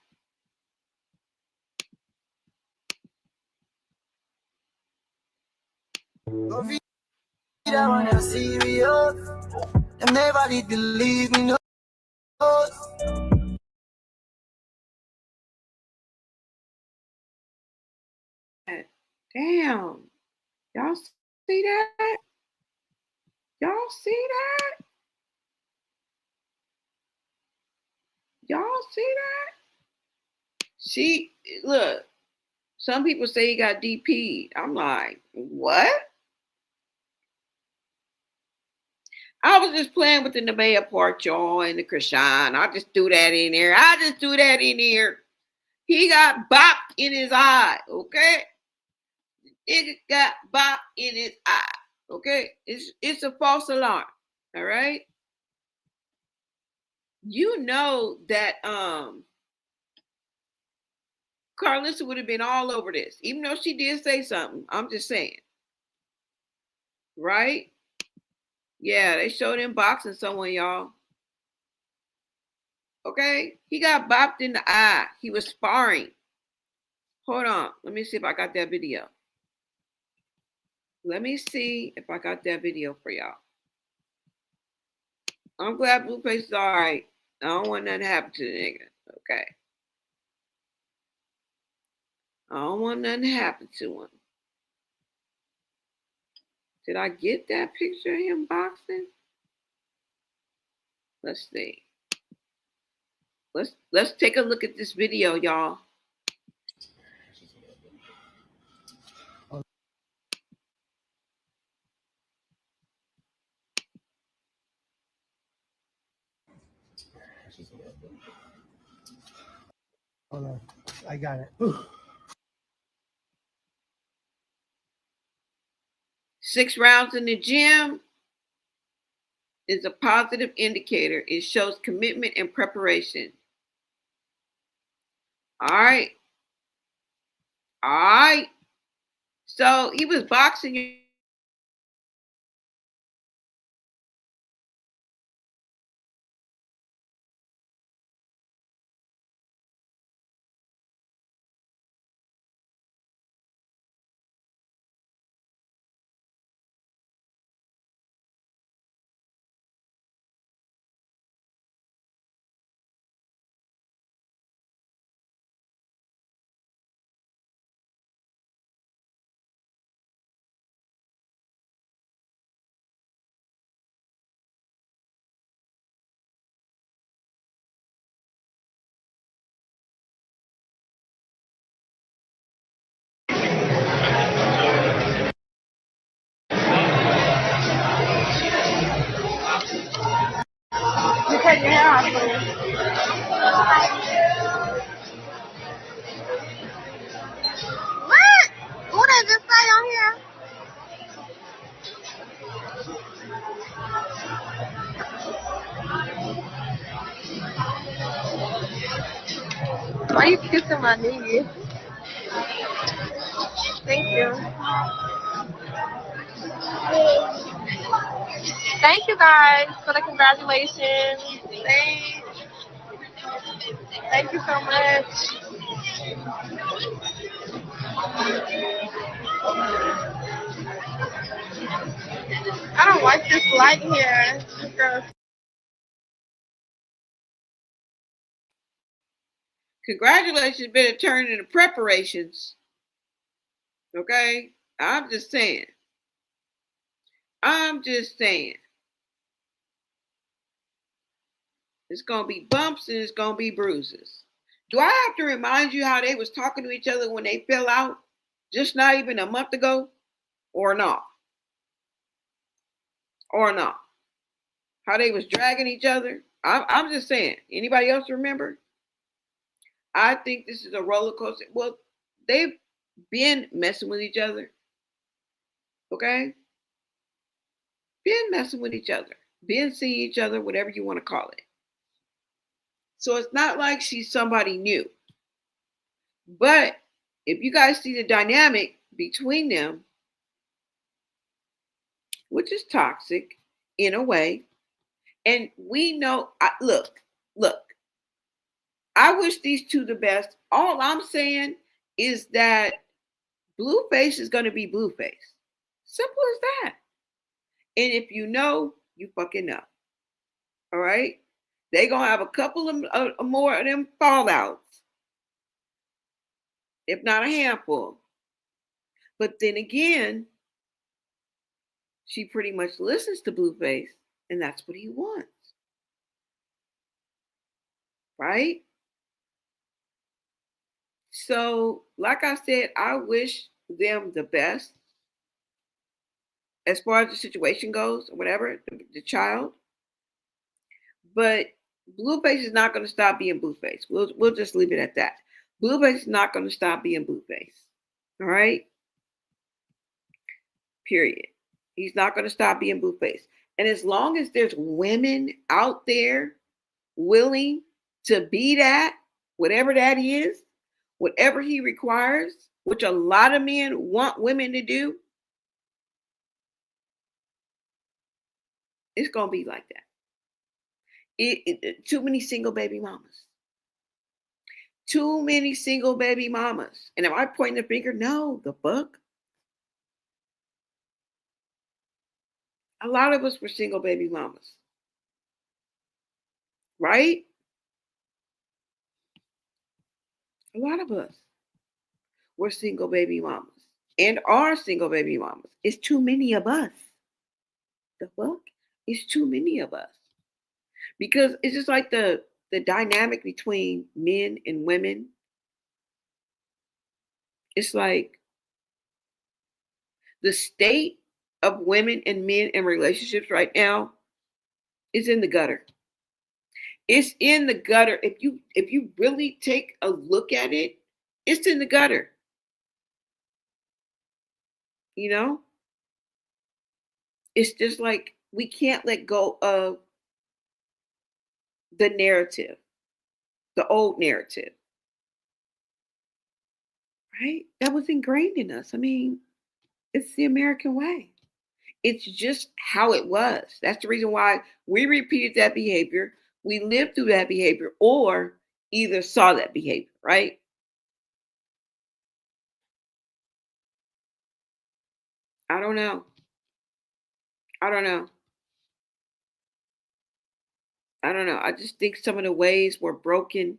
Nobody believe me, no. Damn. Y'all see that? Y'all see that? Y'all see that? She, look, some people say he got DP'd. I'm like, what? I was just playing with the Nevaeh part, y'all, and the Chrisean. I just threw that in there. He got bopped in his eye, okay? Nigga got bopped in his eye, okay? It's a false alarm. All right. You know that Carlissa would have been all over this, even though she did say something. I'm just saying. Right? Yeah, they showed him boxing someone, y'all. Okay? He got bopped in the eye. He was sparring. Hold on. Let me see if I got that video. Let me see if I got that video for y'all. I'm glad Blueface is all right. I don't want nothing to happen to the nigga. Okay. I don't want nothing to happen to him. Did I get that picture of him boxing? Let's see. Let's take a look at this video, y'all. Hold on. I got it. 6 rounds in the gym is a positive indicator. It shows commitment and preparation. All right. All right. So he was boxing. You take your hair off, please. What? What does it say on here? Why are you kissing my knee? Thank you. Thank you guys for the congratulations. Thank you so much. I don't like this light here. This girl. Congratulations better turn into preparations. Okay? I'm just saying. It's going to be bumps and it's going to be bruises. Do I have to remind you how they was talking to each other when they fell out just not even a month ago? Or not? Or not? How they was dragging each other? I'm just saying. Anybody else remember? I think this is a roller coaster. Well, they've been messing with each other. Okay? Been messing with each other. Been seeing each other, whatever you want to call it. So it's not like she's somebody new. But if you guys see the dynamic between them, which is toxic in a way, and we know, look, I wish these two the best. All I'm saying is that Blueface is going to be Blueface. Simple as that. And if you know, you fucking know. All right? They're going to have a couple of more of them fallouts, if not a handful. But then again, she pretty much listens to Blueface, and that's what he wants. Right? So, like I said, I wish them the best as far as the situation goes, or whatever, the child. But Blueface is not going to stop being Blueface. We'll just leave it at that. Blueface is not going to stop being Blueface. All right? Period. He's not going to stop being Blueface. And as long as there's women out there willing to be that, whatever that is, whatever he requires, which a lot of men want women to do, it's going to be like that. Too many single baby mamas. Too many single baby mamas. And am I pointing the finger? No, the book. A lot of us were single baby mamas. Right? A lot of us were single baby mamas and are single baby mamas. It's too many of us. The fuck? It's too many of us. Because it's just like the dynamic between men and women. It's like the state of women and men in relationships right now is in the gutter. It's in the gutter. If you really take a look at it, it's in the gutter. You know? It's just like we can't let go of the narrative, the old narrative. Right? That was ingrained in us. I mean, it's the American way. It's just how it was. That's the reason why we repeated that behavior. We lived through that behavior or either saw that behavior, right? I don't know. I don't know. I don't know. I just think some of the ways were broken,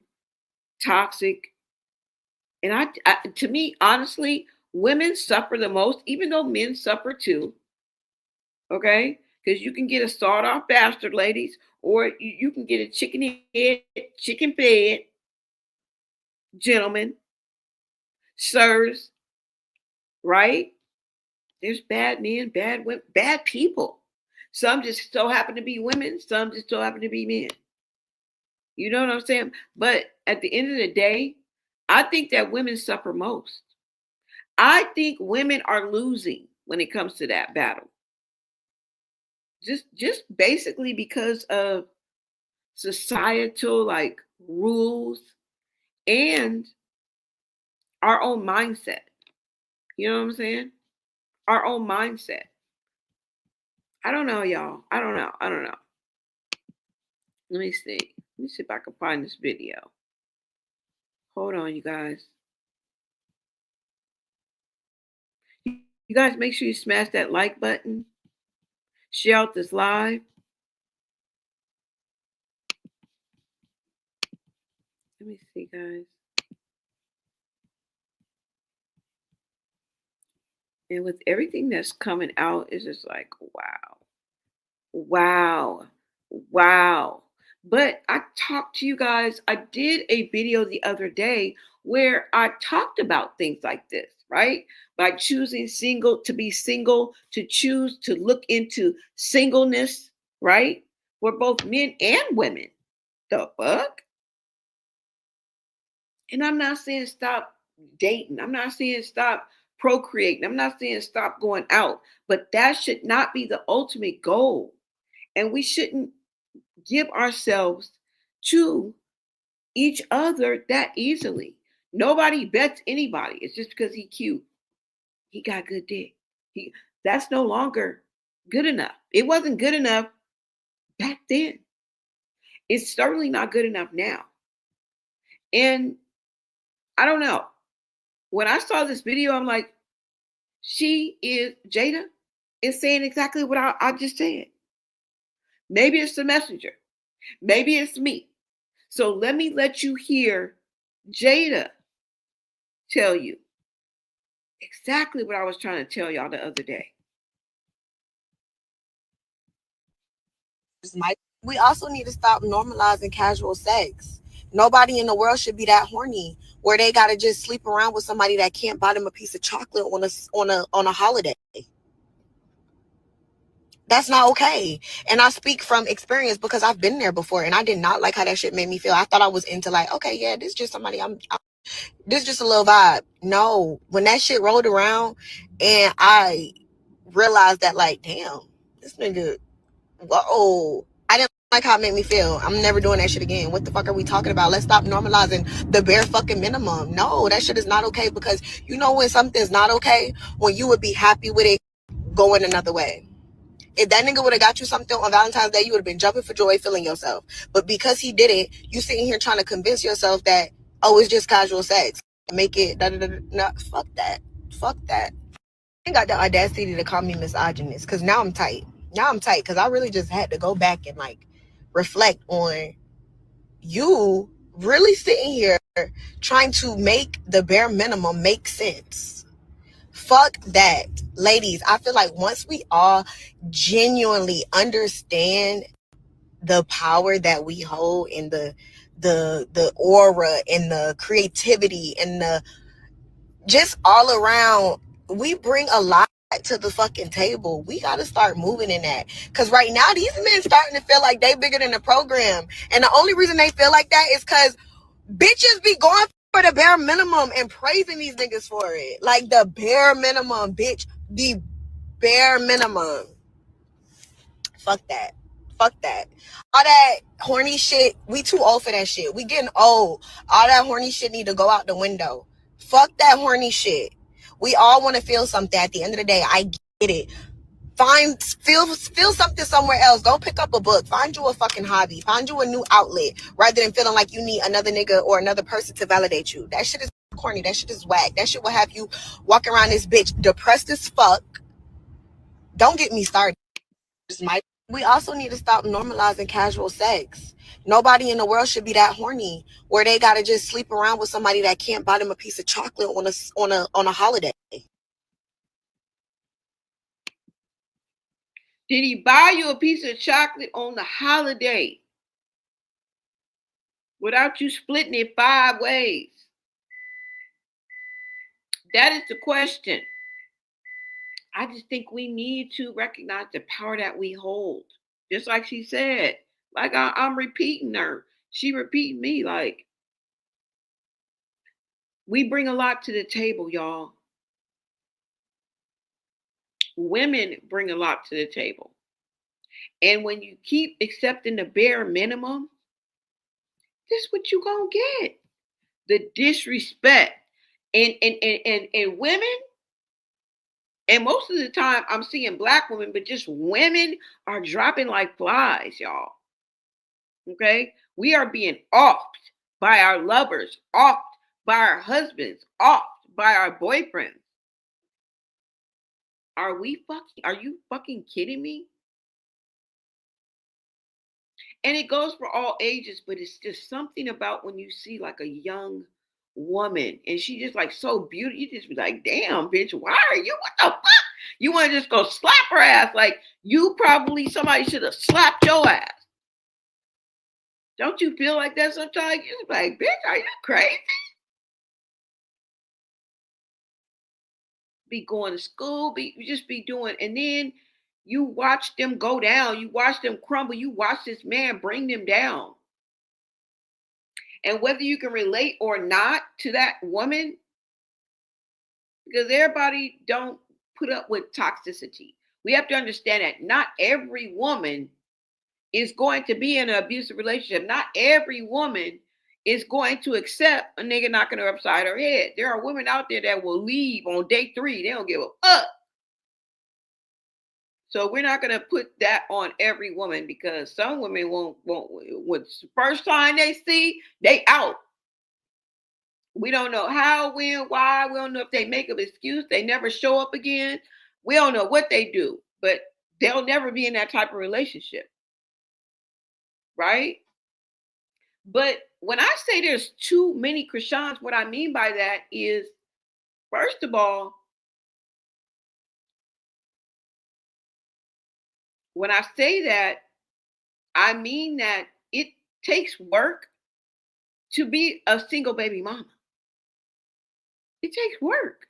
toxic. And to me, honestly, women suffer the most, even though men suffer too. Okay? Because you can get a sawed off bastard, ladies, or you can get a chicken head, chicken fed, gentlemen, sirs, right? There's bad men, bad women, bad people. Some just so happen to be women, some just so happen to be men. You know what I'm saying? But at the end of the day, I think that women suffer most. I think women are losing when it comes to that battle. Just basically because of societal like rules and our own mindset. You know what I'm saying? Our own mindset. I don't know, y'all. I don't know. Let me see. Let me see if I can find this video. Hold on, you guys. You guys make sure you smash that like button. Share out this live. Let me see, guys. And with everything that's coming out, it's just like, wow. Wow. Wow. But I talked to you guys. I did a video the other day where I talked about things like this, right? By choosing to be single, to choose to look into singleness, right? For both men and women. The fuck? And I'm not saying stop dating. I'm not saying stop procreating. I'm not saying stop going out. But that should not be the ultimate goal. And we shouldn't give ourselves to each other that easily. Nobody bets anybody. It's just because he cute. He got good dick. That's no longer good enough. It wasn't good enough back then. It's certainly not good enough now. And I don't know. When I saw this video, I'm like, Jada is saying exactly what I just said. Maybe it's the messenger. Maybe it's me. So let you hear Jada tell you exactly what I was trying to tell y'all the other day. We also need to stop normalizing casual sex. Nobody in the world should be that horny where they gotta just sleep around with somebody that can't buy them a piece of chocolate on a holiday. That's not okay. And I speak from experience because I've been there before and I did not like how that shit made me feel. I thought I was into like, okay, yeah, this is just somebody this is just a little vibe. No, when that shit rolled around and I realized that like, damn, this nigga Whoa. I didn't like how it made me feel. I'm never doing that shit again. What the fuck are we talking about? Let's stop normalizing the bare fucking minimum. No, that shit is not okay, because you know when something's not okay? When you would be happy with it going another way. If that nigga would have got you something on Valentine's Day, you would have been jumping for joy, feeling yourself. But because he did it, you sitting here trying to convince yourself that, oh, it's just casual sex. Make it, no, fuck that. Fuck that. I got the audacity to call me misogynist, because now I'm tight. Now I'm tight, because I really just had to go back and like reflect on you really sitting here trying to make the bare minimum make sense. Fuck that. Ladies, I feel like once we all genuinely understand the power that we hold in the aura and the creativity and the just all around, we bring a lot to the fucking table. We got to start moving in that, because right now these men starting to feel like they bigger than the program, and the only reason they feel like that is because bitches be going for the bare minimum and praising these niggas for it. Like the bare minimum, bitch. The bare minimum. Fuck that. Fuck that. All that horny shit, we too old for that shit. We getting old. All that horny shit need to go out the window. Fuck that horny shit. We all want to feel something at the end of the day. I get it. Feel something somewhere else. Go pick up a book. Find you a fucking hobby. Find you a new outlet, rather than feeling like you need another nigga or another person to validate you. That shit is corny. That shit is whack. That shit will have you walking around this bitch depressed as fuck. Don't get me started. We also need to stop normalizing casual sex. Nobody in the world should be that horny where they gotta just sleep around with somebody that can't buy them a piece of chocolate on a holiday. Did he buy you a piece of chocolate on the holiday without you splitting it 5 ways? That is the question. I just think we need to recognize the power that we hold. Just like she said, like I'm repeating her. She repeating me. Like, we bring a lot to the table, y'all. Women bring a lot to the table. And when you keep accepting the bare minimum, this is what you gonna get. The disrespect. And women, and most of the time I'm seeing black women, but just women are dropping like flies, y'all. Okay? We are being offed by our lovers, offed by our husbands, offed by our boyfriends. Are you fucking kidding me? And it goes for all ages, but it's just something about when you see like a young woman and she just like so beautiful, you just be like, damn, bitch, why are you? What the fuck? You want to just go slap her ass? Like, you probably, somebody should have slapped your ass. Don't you feel like that sometimes? You're like, bitch, are you crazy? Be going to school, just be doing, and then you watch them go down, you watch them crumble, you watch this man bring them down. And whether you can relate or not to that woman, because everybody don't put up with toxicity. We have to understand that not every woman is going to be in an abusive relationship. Not every woman is going to accept a nigga knocking her upside her head. There are women out there that will leave on day 3. They don't give a fuck. So we're not going to put that on every woman, because some women won't when first time they see, they out. We don't know how, when, why. We don't know if they make an excuse. They never show up again. We don't know what they do, but they'll never be in that type of relationship. Right? But when I say there's too many Chrisean'S, what I mean by that is, first of all, when I say that, I mean that it takes work to be a single baby mama. It takes work.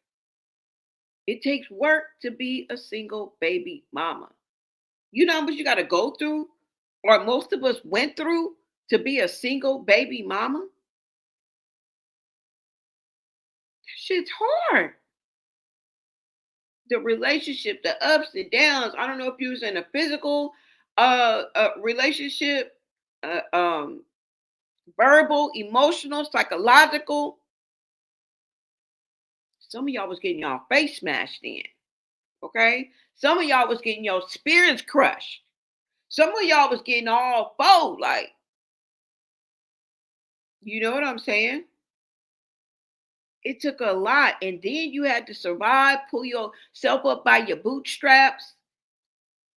It takes work to be a single baby mama. You know how much you got to go through, or most of us went through, to be a single baby mama? Shit's hard. The relationship, the ups and downs. I don't know if you was in a physical relationship, verbal, emotional, psychological. Some of y'all was getting y'all face smashed in. Okay? Some of y'all was getting your spirits crushed. Some of y'all was getting all fold, like, you know what I'm saying? It took a lot. And then you had to survive, pull yourself up by your bootstraps,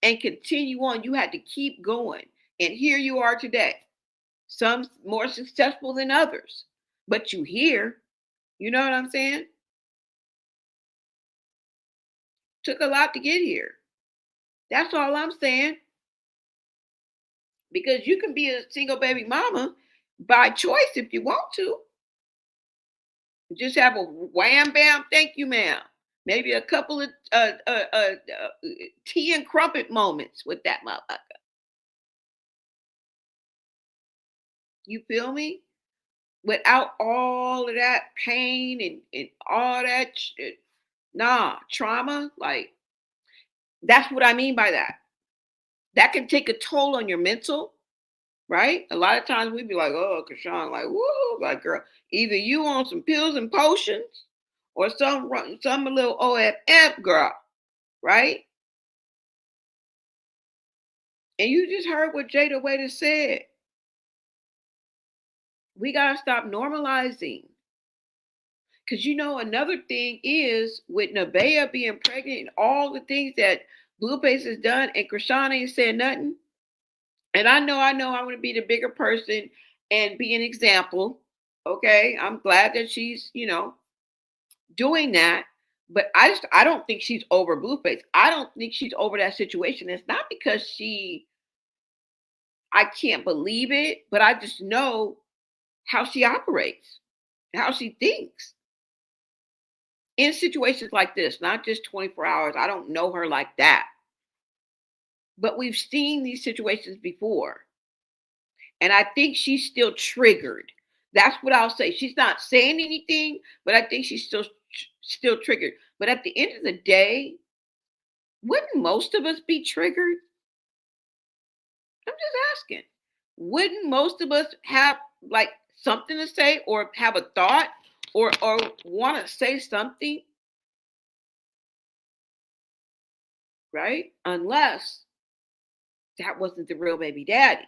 and continue on. You had to keep going. And here you are today. Some more successful than others. But you here. You know what I'm saying? Took a lot to get here. That's all I'm saying. Because you can be a single baby mama by choice if you want to. Just have a wham bam, thank you, ma'am. Maybe a couple of tea and crumpet moments with that motherfucker. You feel me? Without all of that pain and all that shit. Nah, trauma, like, that's what I mean by that. That can take a toll on your mental, right? A lot of times we be like, oh, Chrisean, like, woo, like, girl, either you on some pills and potions or some little OFF girl, right? And you just heard what Jada Waiter said. We got to stop normalizing. Because, you know, another thing is with Nevaeh being pregnant and all the things that Blueface has done, and Chrisean ain't said nothing. And I know I'm going to be the bigger person and be an example. Okay. I'm glad that she's, you know, doing that. But I don't think she's over Blueface. I don't think she's over that situation. It's not because I can't believe it, but I just know how she operates, how she thinks in situations like this, not just 24 hours. I don't know her like that. But we've seen these situations before. And I think she's still triggered. That's what I'll say. She's not saying anything, but I think she's still triggered. But at the end of the day, wouldn't most of us be triggered? I'm just asking. Wouldn't most of us have like something to say or have a thought or want to say something? Right? Unless that wasn't the real baby daddy.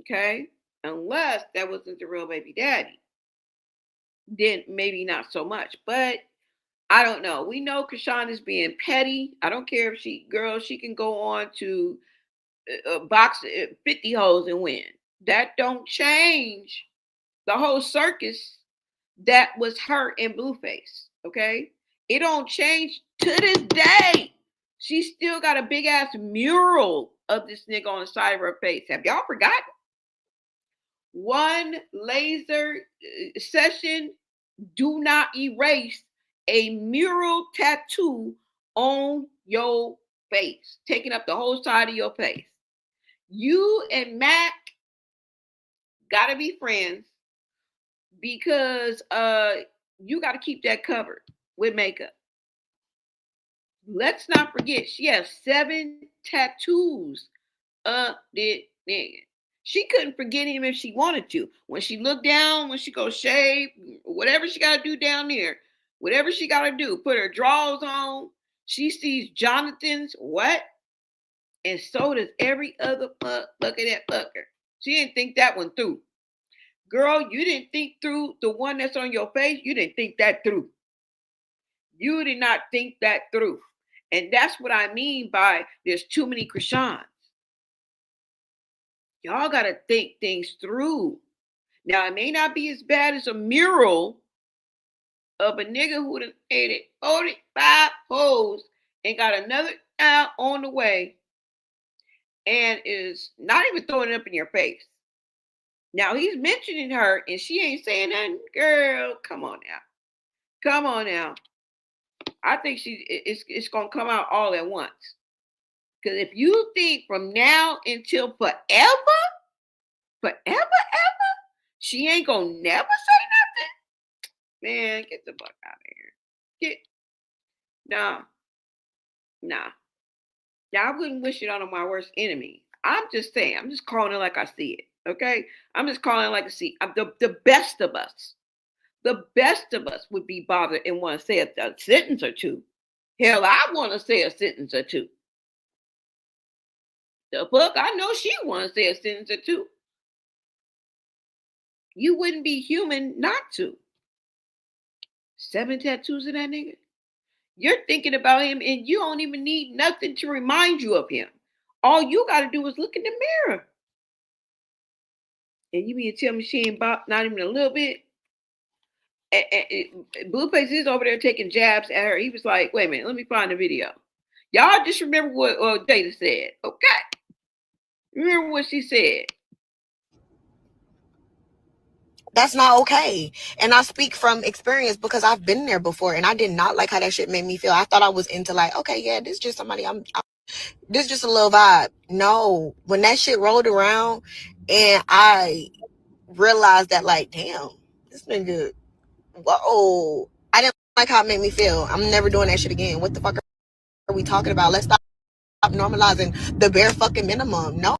Okay? Unless that wasn't the real baby daddy. Then maybe not so much. But I don't know. We know Chrisean is being petty. I don't care if she can go on to box 50 holes and win. That don't change the whole circus that was her and Blueface. Okay? It don't change to this day. She still got a big ass mural of this nigga on the side of her face. Have y'all forgotten? One laser session do not erase a mural tattoo on your face, taking up the whole side of your face. You and Mac gotta be friends because you gotta keep that covered with makeup. Let's not forget, she has 7 tattoos up this nigga. She couldn't forget him if she wanted to. When she looked down, when she go shave, whatever she got to do down there, whatever she got to do, put her drawers on, she sees Jonathan's what? And so does every other fuck. Look at that fucker. She didn't think that one through. Girl, you didn't think through the one that's on your face. You didn't think that through. You did not think that through. And that's what I mean by there's too many Chrisean's. Y'all got to think things through. Now, it may not be as bad as a mural of a nigga who done ate it 45 hoes and got another out on the way and is not even throwing it up in your face. Now, he's mentioning her and she ain't saying nothing. Girl, come on now. Come on now. I think it's going to come out all at once. Because if you think from now until forever, she ain't gonna never say nothing. Man, get the fuck out of here. Nah. Now, I wouldn't wish it on my worst enemy. I'm just saying. I'm just calling it like I see it. Okay? I'm just calling it like I see. The best of us. The best of us would be bothered and want to say a sentence or two. Hell, I want to say a sentence or two. The fuck, I know she want to say a sentence or two. You wouldn't be human not to. 7 tattoos of that nigga. You're thinking about him and you don't even need nothing to remind you of him. All you got to do is look in the mirror. And you mean to tell me she ain't bop not even a little bit? Blueface is over there taking jabs at her. He was like, wait a minute, let me find the video. Y'all just remember what Jada said, okay? Remember what she said. That's not okay. And I speak from experience because I've been there before and I did not like how that shit made me feel. I thought I was into like, okay, yeah, this is just somebody this is just a little vibe. No, when that shit rolled around and I realized that like, damn, this nigga, whoa. I didn't like how it made me feel. I'm never doing that shit again. What the fuck are we talking about? Let's stop normalizing the bare fucking minimum. No.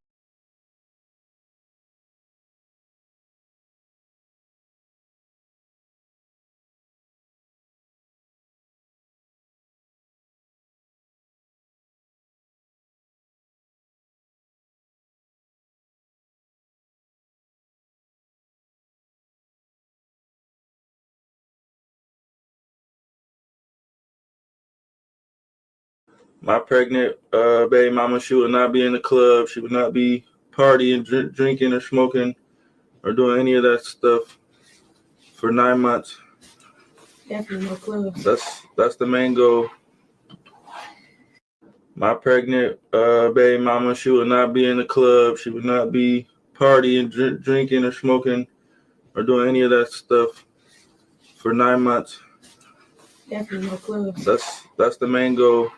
My pregnant baby mama, she would not be in the club. She would not be partying, drinking, or smoking, or doing any of that stuff for 9 months. Definitely no club. That's the main goal. My pregnant baby mama, she would not be in the club. She would not be partying, drinking, or smoking, or doing any of that stuff for 9 months. Definitely no club. That's the main goal.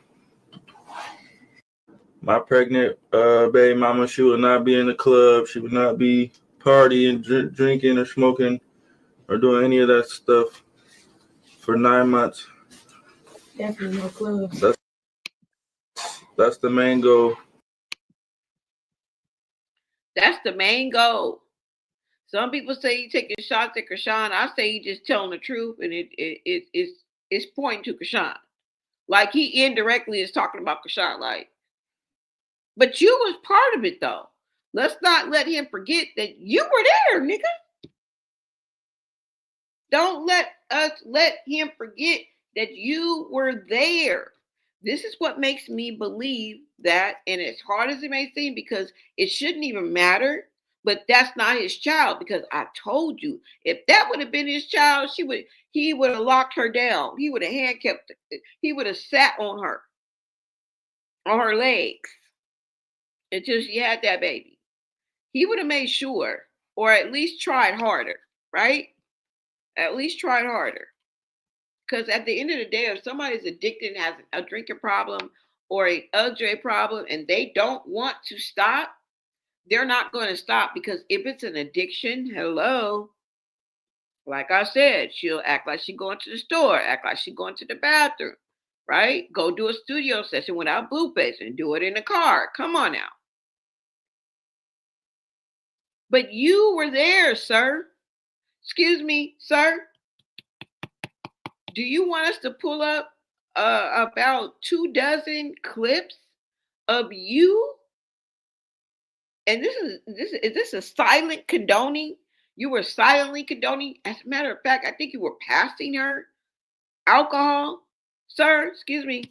My pregnant baby mama, she would not be in the club. She would not be partying, drinking, or smoking, or doing any of that stuff for 9 months. Definitely no club. That's the main goal. That's the main goal. Some people say he taking shots at Chrisean. I say he just telling the truth, and it's pointing to Chrisean. Like he indirectly is talking about Chrisean. Like, but you was part of it though. Let's not let him forget that you were there, nigga. Don't let him forget that you were there. This is what makes me believe that, and as hard as it may seem, because it shouldn't even matter, but that's not his child. Because I told you, if that would have been his child, he would have locked her down. He would have handcuffed her. He would have sat on her legs until she had that baby. He would have made sure, or at least tried harder, right? At least tried harder. Because at the end of the day, if somebody's addicted and has a drinking problem or a other problem and they don't want to stop, they're not going to stop. Because if it's an addiction, hello, like I said, she'll act like she's going to the store, act like she's going to the bathroom, right? Go do a studio session without Blueface and do it in the car. Come on now. But you were there, sir. Excuse me, sir. Do you want us to pull up about 24 clips of you? And is this a silent condoning? You were silently condoning. As a matter of fact, I think you were passing her alcohol, sir. Excuse me.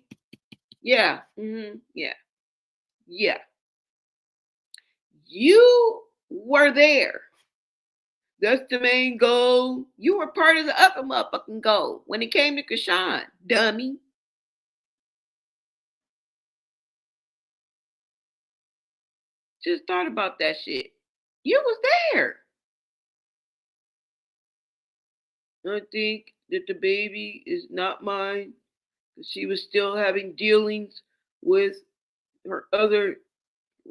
Yeah. Yeah. Yeah. You were there. That's the main goal. You were part of the other motherfucking goal when it came to Chrisean, dummy. Just thought about that shit. You was there. I think that the baby is not mine. She was still having dealings with her other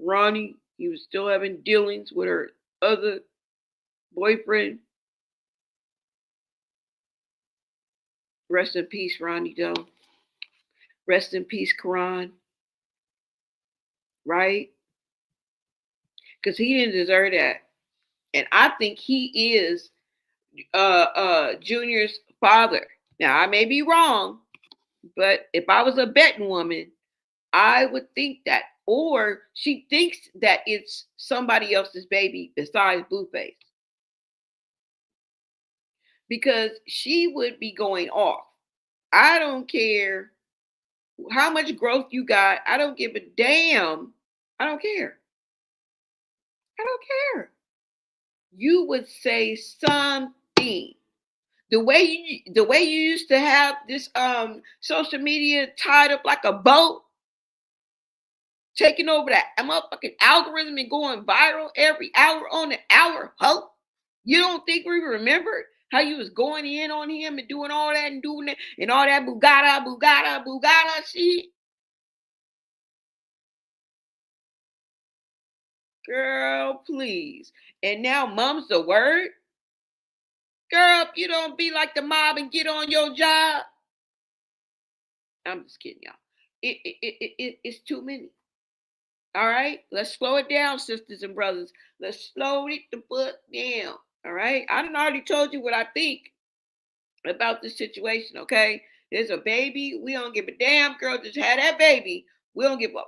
Ronnie. He was still having dealings with her other boyfriend. Rest in peace, Ronnie, though. Rest in peace, Karan. right? Because he didn't deserve that. And I think he is Junior's father. Now, I may be wrong, but if I was a betting woman, I would think that. Or she thinks that it's somebody else's baby besides Blueface. Because she would be going off. I don't care how much growth you got. I don't give a damn. I don't care. I don't care. You would say something. The way you used to have this social media tied up like a boat, taking over that motherfucking algorithm and going viral every hour on the hour. Ho, you don't think we remember how you was going in on him and doing all that and doing that and all that Bugatti shit? Girl, please. And now mom's the word. Girl, if you don't be like the mob and get on your job. I'm just kidding, y'all. It's too many. All right, let's slow it down, sisters and brothers. Let's slow it the fuck down. All right, I done already told you what I think about this situation. Okay, there's a baby. We don't give a damn. Girl, just had that baby. We don't give a fuck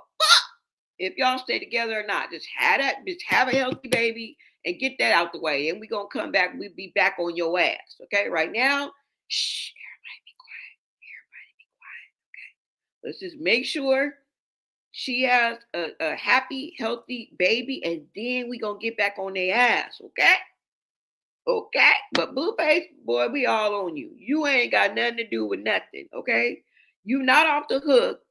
if y'all stay together or not. Just have a healthy baby and get that out the way. And we gonna come back. We be back on your ass. Okay, right now, shh, everybody be quiet. Everybody be quiet. Okay, let's just make sure she has a happy, healthy baby, and then we gonna get back on their ass, okay? Okay? But Blueface, boy, we all on you. You ain't got nothing to do with nothing, okay? You not off the hook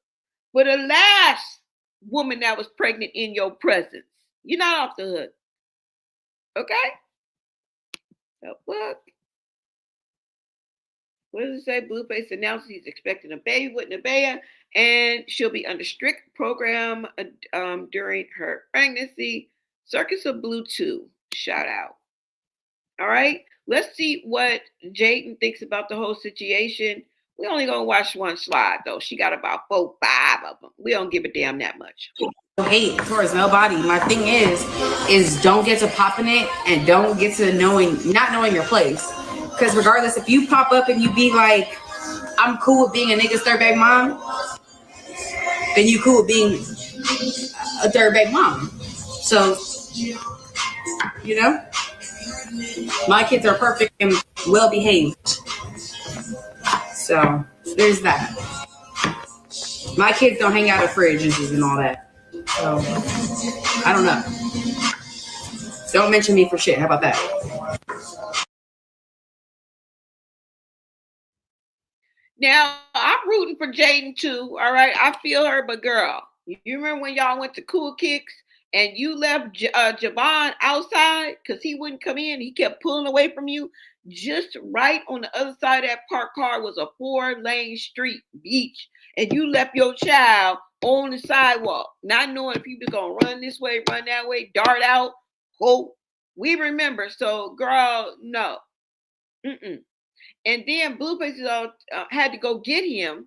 for the last woman that was pregnant in your presence. You're not off the hook, okay? The fuck? What does it say? Blueface announced he's expecting a baby with Nevaeh, and she'll be under strict program during her pregnancy. Circus of Blue 2. Shout out. All right. Let's see what Jaden thinks about the whole situation. We only gonna watch one slide though. She got about 4, 5 of them. We don't give a damn that much. Hate towards nobody. My thing is don't get to popping it and don't get to not knowing your place. Because regardless, if you pop up and you be like, I'm cool with being a nigga's third baby mom, then you cool with being a third baby mom. So, you know, my kids are perfect and well behaved. So there's that. My kids don't hang out at fridges and all that. So I don't know. Don't mention me for shit. How about that? Now, I'm rooting for Jaden too, all right? I feel her, but girl, you remember when y'all went to Cool Kicks and you left Javon outside because he wouldn't come in? He kept pulling away from you. Just right on the other side of that parked car was a 4-lane street, beach, and you left your child on the sidewalk, not knowing if he was going to run this way, run that way, dart out. Oh, we remember. So, girl, no. Mm-mm. And then Blueface had to go get him.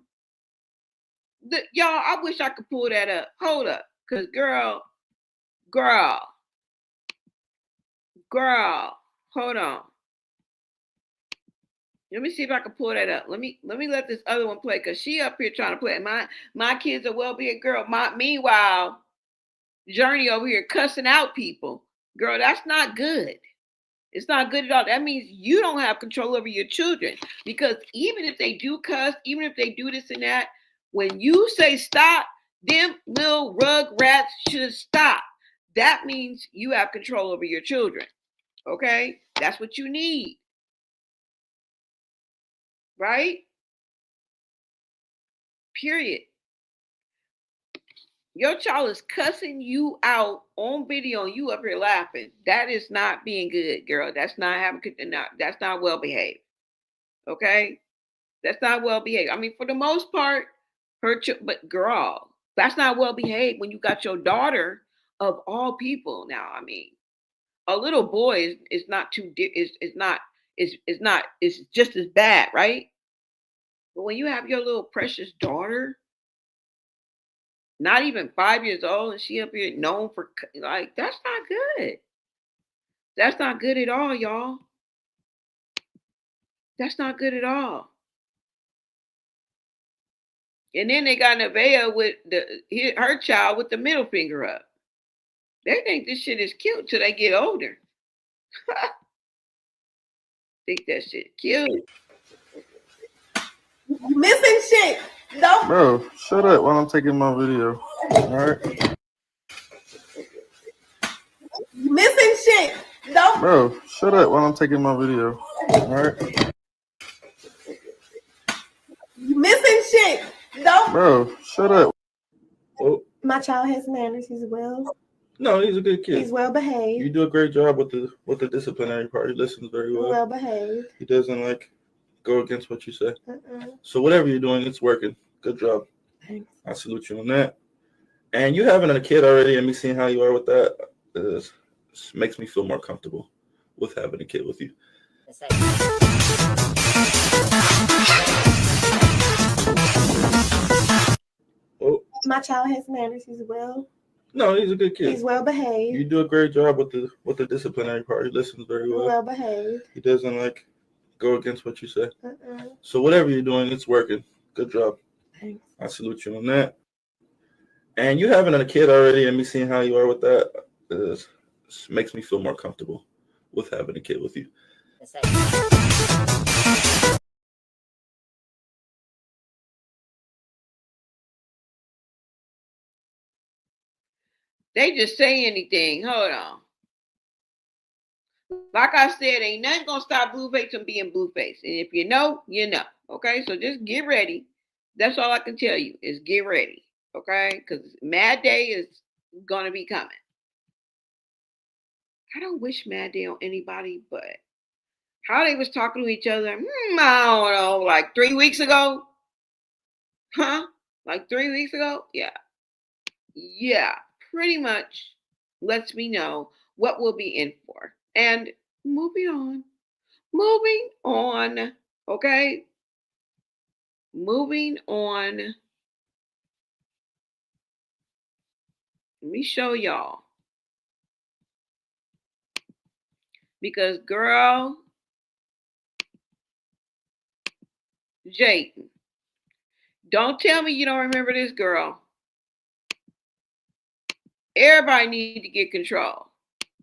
Y'all, I wish I could pull that up. Hold up. Because girl, hold on. Let me see if I can pull that up. Let me let this other one play because she up here trying to play. My kids are well-being girl. Meanwhile, Journey over here cussing out people. Girl, that's not good. It's not good at all. That means you don't have control over your children. Because even if they do cuss, even if they do this and that, when you say stop, them little rug rats should stop. That means you have control over your children. Okay? That's what you need. Right? Period. Your child is cussing you out on video and you up here laughing. That is not being good, girl. That's not that's not well behaved. Okay? That's not well behaved. I mean, for the most part, but girl, that's not well behaved when you got your daughter of all people. Now, I mean, a little boy is not too it's just as bad, right? But when you have your little precious daughter, Not even 5 years old, and she up here known for like that's not good. That's not good at all, y'all. That's not good at all. And then they got Nevaeh with her child with the middle finger up. They think this shit is cute till they get older. Think that shit cute. You missing shit. No. Bro, shut up while I'm taking my video. All right. You missing shit. No. Bro, shut up while I'm taking my video. All right. You missing shit. No. Bro, shut up. Oh, My child has manners. He's well. no, he's a good kid. He's well behaved. You do a great job with the disciplinary part. He listens very well. Well behaved. He doesn't go against what you say. So whatever you're doing, it's working. Good job. Thanks. I salute you on that. And you having a kid already and me seeing how you are with that makes me feel more comfortable with having a kid with you. Oh. My child has manners. He's well. No, he's a good kid. He's well behaved. You do a great job with the disciplinary part. He listens very well. Well behaved. He doesn't go against what you say. So whatever you're doing, it's working. Good job. Thanks. I salute you on that. And you having a kid already and me seeing how you are with that makes me feel more comfortable with having a kid with you. They just say anything. Hold on. Like I said, ain't nothing gonna stop Blueface from being Blueface. And if you know, you know. Okay, so just get ready. That's all I can tell you is get ready. Okay, because Mad Day is gonna be coming. I don't wish Mad Day on anybody, but how they was talking to each other, I don't know, like 3 weeks ago? Huh? Like 3 weeks ago? Yeah. Yeah, pretty much lets me know what we'll be in for. And moving on, okay? Moving on. Let me show y'all. Because, girl, Jayden, don't tell me you don't remember this girl. Everybody need to get control.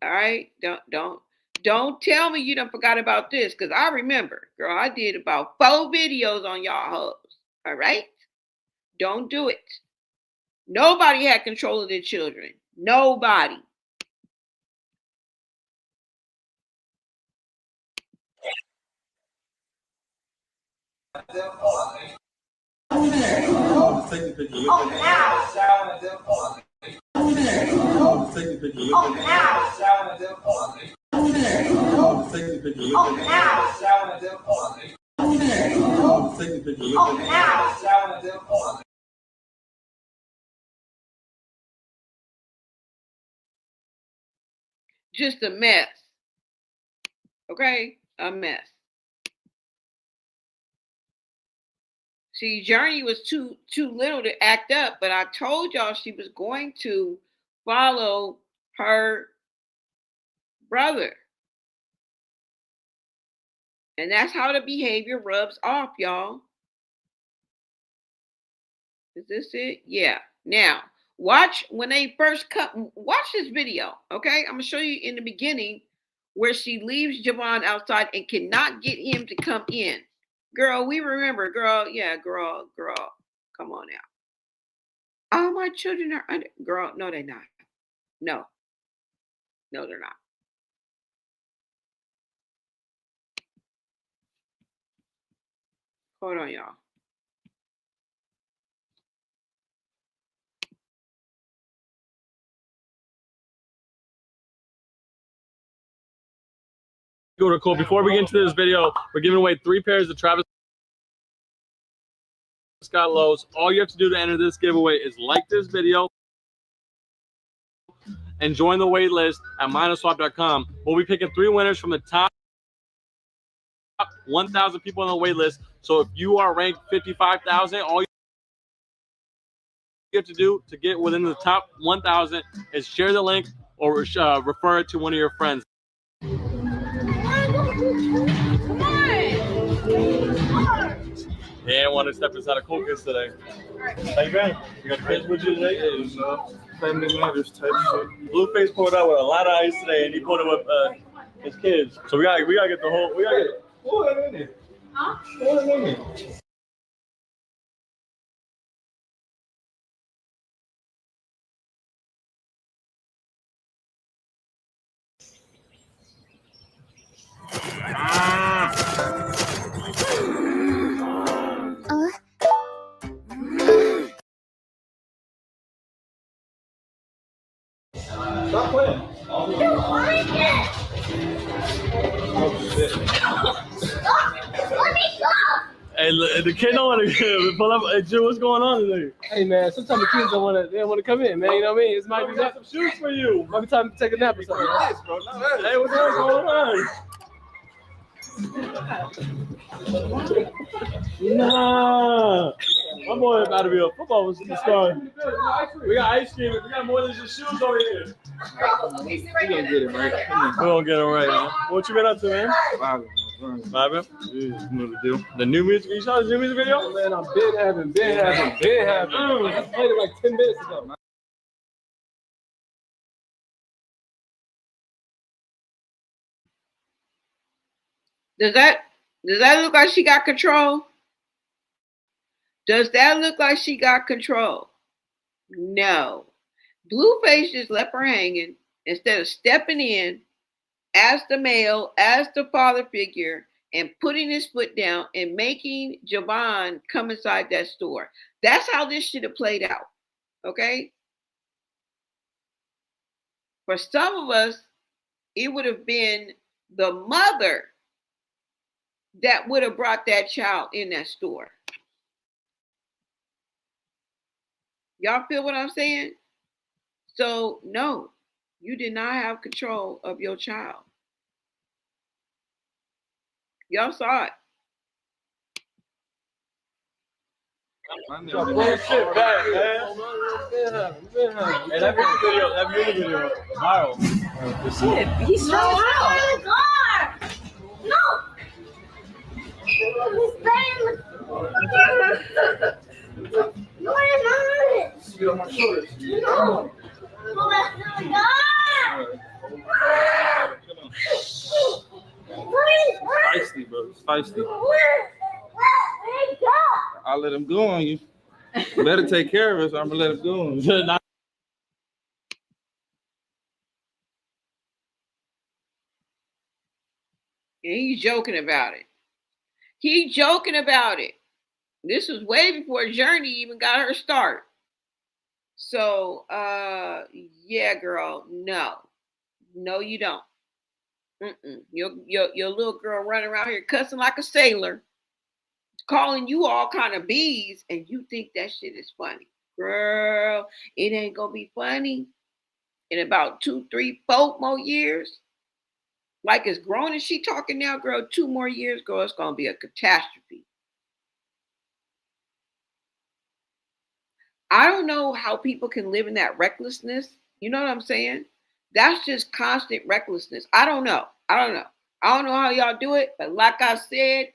All right? Don't tell me you done forgot about this, because I remember, girl, I did about 4 videos on y'all hoes. All right? Don't do it. Nobody had control of their children. Nobody. Just a mess. Okay? A mess. See, Journey was too little to act up, but I told y'all she was going to follow her brother. And that's how the behavior rubs off, y'all. Is this it? Yeah. Now, watch when they first come. Watch this video, okay? I'm going to show you in the beginning where she leaves Javon outside and cannot get him to come in. Girl, we remember, girl. Yeah, girl. Come on now. All my children are under. Girl, no, they're not. No, they're not. Hold on, y'all. Go to cool. Before we get into this video, we're giving away 3 pairs of Travis Scott lows. All you have to do to enter this giveaway is like this video and join the wait list at minuswap.com. We'll be picking 3 winners from the top 1,000 people on the wait list. So if you are ranked 55,000, all You have to do to get within the top 1,000 is share the link or refer it to one of your friends. Yeah, I want to step inside of Coca's today. How you been? You got kids with you today? Yeah, you know, family matters type shit. Blueface pulled out with a lot of ice today, and he pulled it with his kids. So we gotta get the whole. We gotta get. Pull it in there. Huh? Pull it in there. Stop playing. Oh shit. Hey, the kid don't want to pull up. Hey, Jim, what's going on today? Hey man, sometimes the kids don't want to come in, man. You know what I mean? It's might be got some shoes for you. Might be time to take a nap or something. Hey, what's going on? Nah, my boy about to be a football star. We got ice cream. We got more than just shoes over here. We gonna get it right. We're gonna get it right, man. What you been up to, man? Vibing. Yeah, you know the deal. The new music. You saw the new music video? Man, I've been having. I just played it like 10 minutes ago. Does that look like she got control? Does that look like she got control? No. Blueface just left her hanging instead of stepping in as the male, as the father figure, and putting his foot down and making Javon come inside that store. That's how this should have played out. Okay? For some of us, it would have been the mother that would have brought that child in that store. Y'all feel what I'm saying? So, no, you did not have control of your child. Y'all saw it. Shit back, man. Hey, that music video, viral. Shit, he's strong as hell. Oh my God! No! He's playing. No, I'm not. Get on my shoulders. No. Go back to the God. It's feisty, bro. It's feisty. I'll let him go on you. Better take care of us. I'm gonna let him go on you. And he's joking about it. He's joking about it. This was way before Journey even got her start. So, yeah, girl, no, you don't. Your little girl running around here cussing like a sailor, calling you all kind of bees, and you think that shit is funny. Girl, it ain't gonna be funny in about 2, 3, 4 more years. Like as grown as she talking now, girl, 2 more years, girl, it's gonna be a catastrophe. I don't know how people can live in that recklessness. You know what I'm saying? That's just constant recklessness. I don't know. I don't know how y'all do it, but like I said,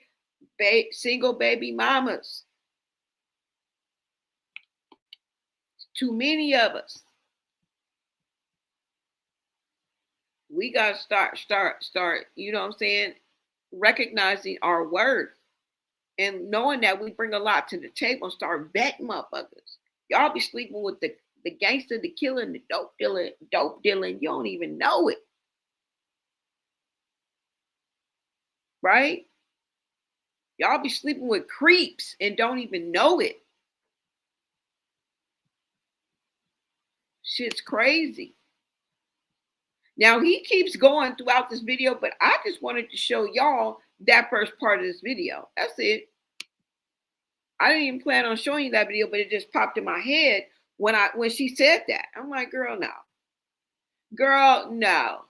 single baby mamas. Too many of us. We gotta start, you know what I'm saying, recognizing our worth and knowing that we bring a lot to the table and start vetting motherfuckers. Y'all be sleeping with the gangster, the killer, and the dope dealer, and you don't even know it. Right? Y'all be sleeping with creeps and don't even know it. Shit's crazy. Now he keeps going throughout this video, but I just wanted to show y'all that first part of this video. That's it. I didn't even plan on showing you that video, but it just popped in my head when she said that. I'm like, girl, no. Girl, no.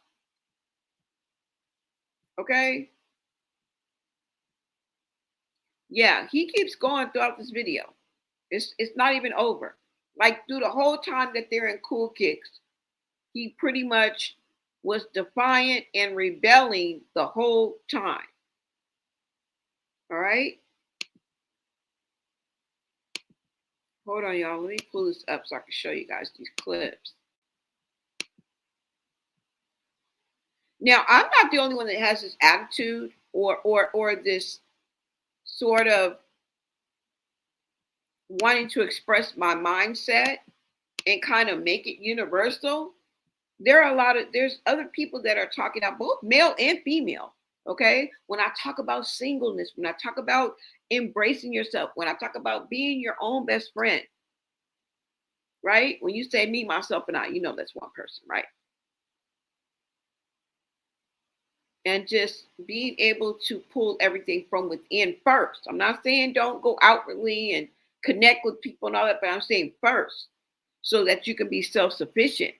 Okay? Yeah, he keeps going throughout this video. It's not even over. Like through the whole time that they're in Cool Kicks, he pretty much was defiant and rebelling the whole time. All right. Hold on, y'all. Let me pull this up so I can show you guys these clips. Now, I'm not the only one that has this attitude or this sort of wanting to express my mindset and kind of make it universal. There's other people that are talking about, both male and female. Okay. When I talk about singleness, when I talk about embracing yourself, when I talk about being your own best friend, right? When you say me, myself, and I, you know that's one person, right? And just being able to pull everything from within first. I'm not saying don't go outwardly and connect with people and all that, but I'm saying first, so that you can be self-sufficient.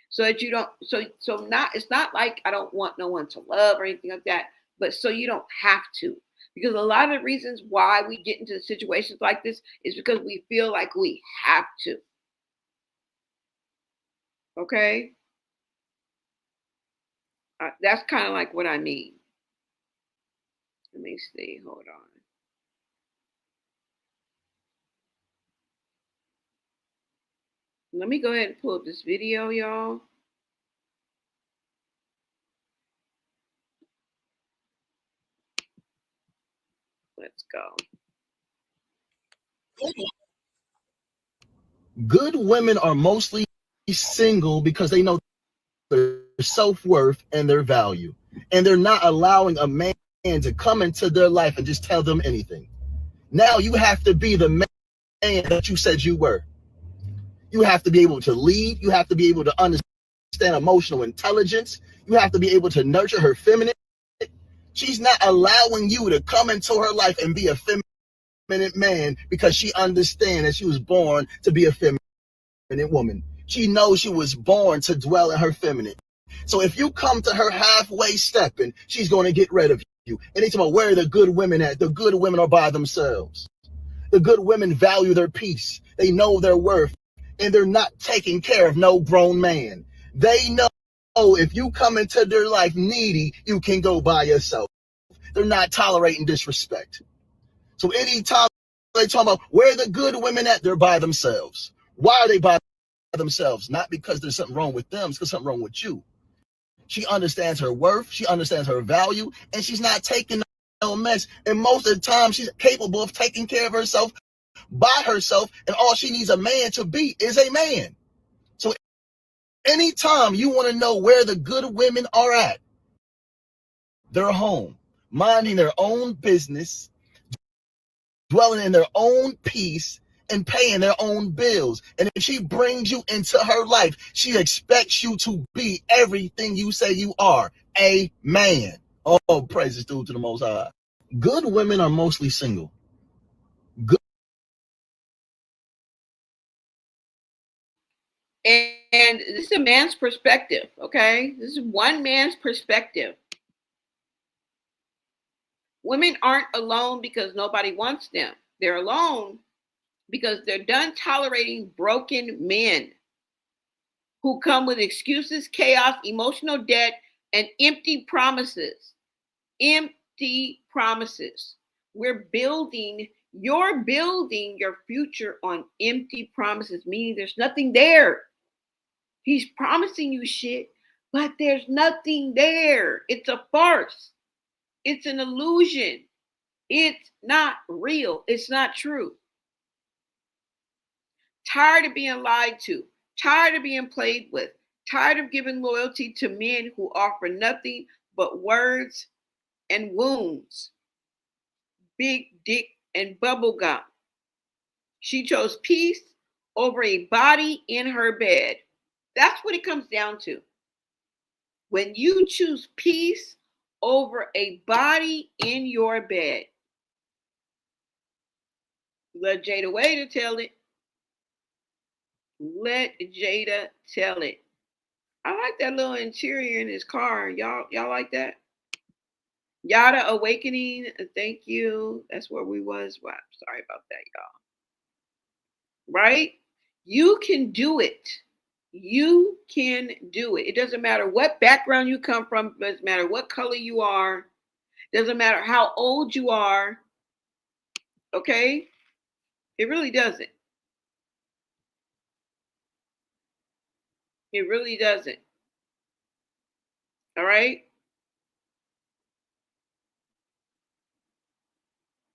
So that you don't, it's not like I don't want no one to love or anything like that, but so you don't have to. Because a lot of the reasons why we get into situations like this is because we feel like we have to. Okay? That's kind of like what I mean. Let me see. Hold on. Let me go ahead and pull up this video, y'all. Let's go. Good women are mostly single because they know their self-worth and their value. And they're not allowing a man to come into their life and just tell them anything. Now you have to be the man that you said you were. You have to be able to lead. You have to be able to understand emotional intelligence. You have to be able to nurture her feminine. She's not allowing you to come into her life and be a feminine man because she understands that she was born to be a feminine woman. She knows she was born to dwell in her feminine. So if you come to her halfway stepping, she's going to get rid of you. And it's about where are the good women at? The good women are by themselves. The good women value their peace. They know their worth. And they're not taking care of no grown man. They know if you come into their life needy, you can go by yourself. They're not tolerating disrespect. So anytime they talk about where the good women at, they're by themselves. Why are they by themselves? Not because there's something wrong with them, it's because something wrong with you. She understands her worth, she understands her value, and she's not taking no mess. And most of the time, she's capable of taking care of herself by herself, and all she needs a man to be is a man. So anytime you want to know where the good women are at, they're home, minding their own business, dwelling in their own peace, and paying their own bills. And if she brings you into her life, she expects you to be everything you say you are, a man. Oh, praises due to the Most High. Good women are mostly single. Good. And this is a man's perspective, okay? This is one man's perspective. Women aren't alone because nobody wants them. They're alone because they're done tolerating broken men who come with excuses, chaos, emotional debt, and empty promises. Empty promises. You're building your future on empty promises, meaning there's nothing there. He's promising you shit, but there's nothing there. It's a farce. It's an illusion. It's not real. It's not true. Tired of being lied to, tired of being played with, tired of giving loyalty to men who offer nothing but words and wounds, big dick and bubble gum. She chose peace over a body in her bed. That's what it comes down to. When you choose peace over a body in your bed, let Jada Waiter tell it. Let Jada tell it. I like that little interior in his car. Y'all like that? Yada Awakening. Thank you. That's where we was. Wow, sorry about that, y'all. Right? You can do it. You can do it. It doesn't matter what background you come from. It doesn't matter what color you are. It doesn't matter how old you are. Okay? It really doesn't. It really doesn't. All right?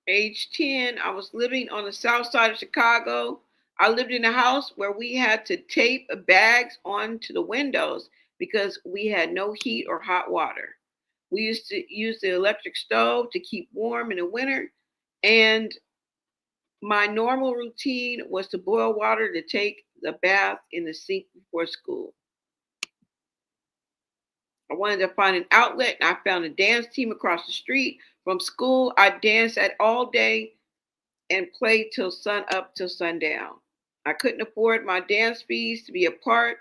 Age 10, I was living on the south side of Chicago. I lived in a house where we had to tape bags onto the windows because we had no heat or hot water. We used to use the electric stove to keep warm in the winter. And my normal routine was to boil water to take the bath in the sink before school. I wanted to find an outlet, and I found a dance team across the street from school. I danced at all day and played till sun up till sundown. I couldn't afford my dance fees to be apart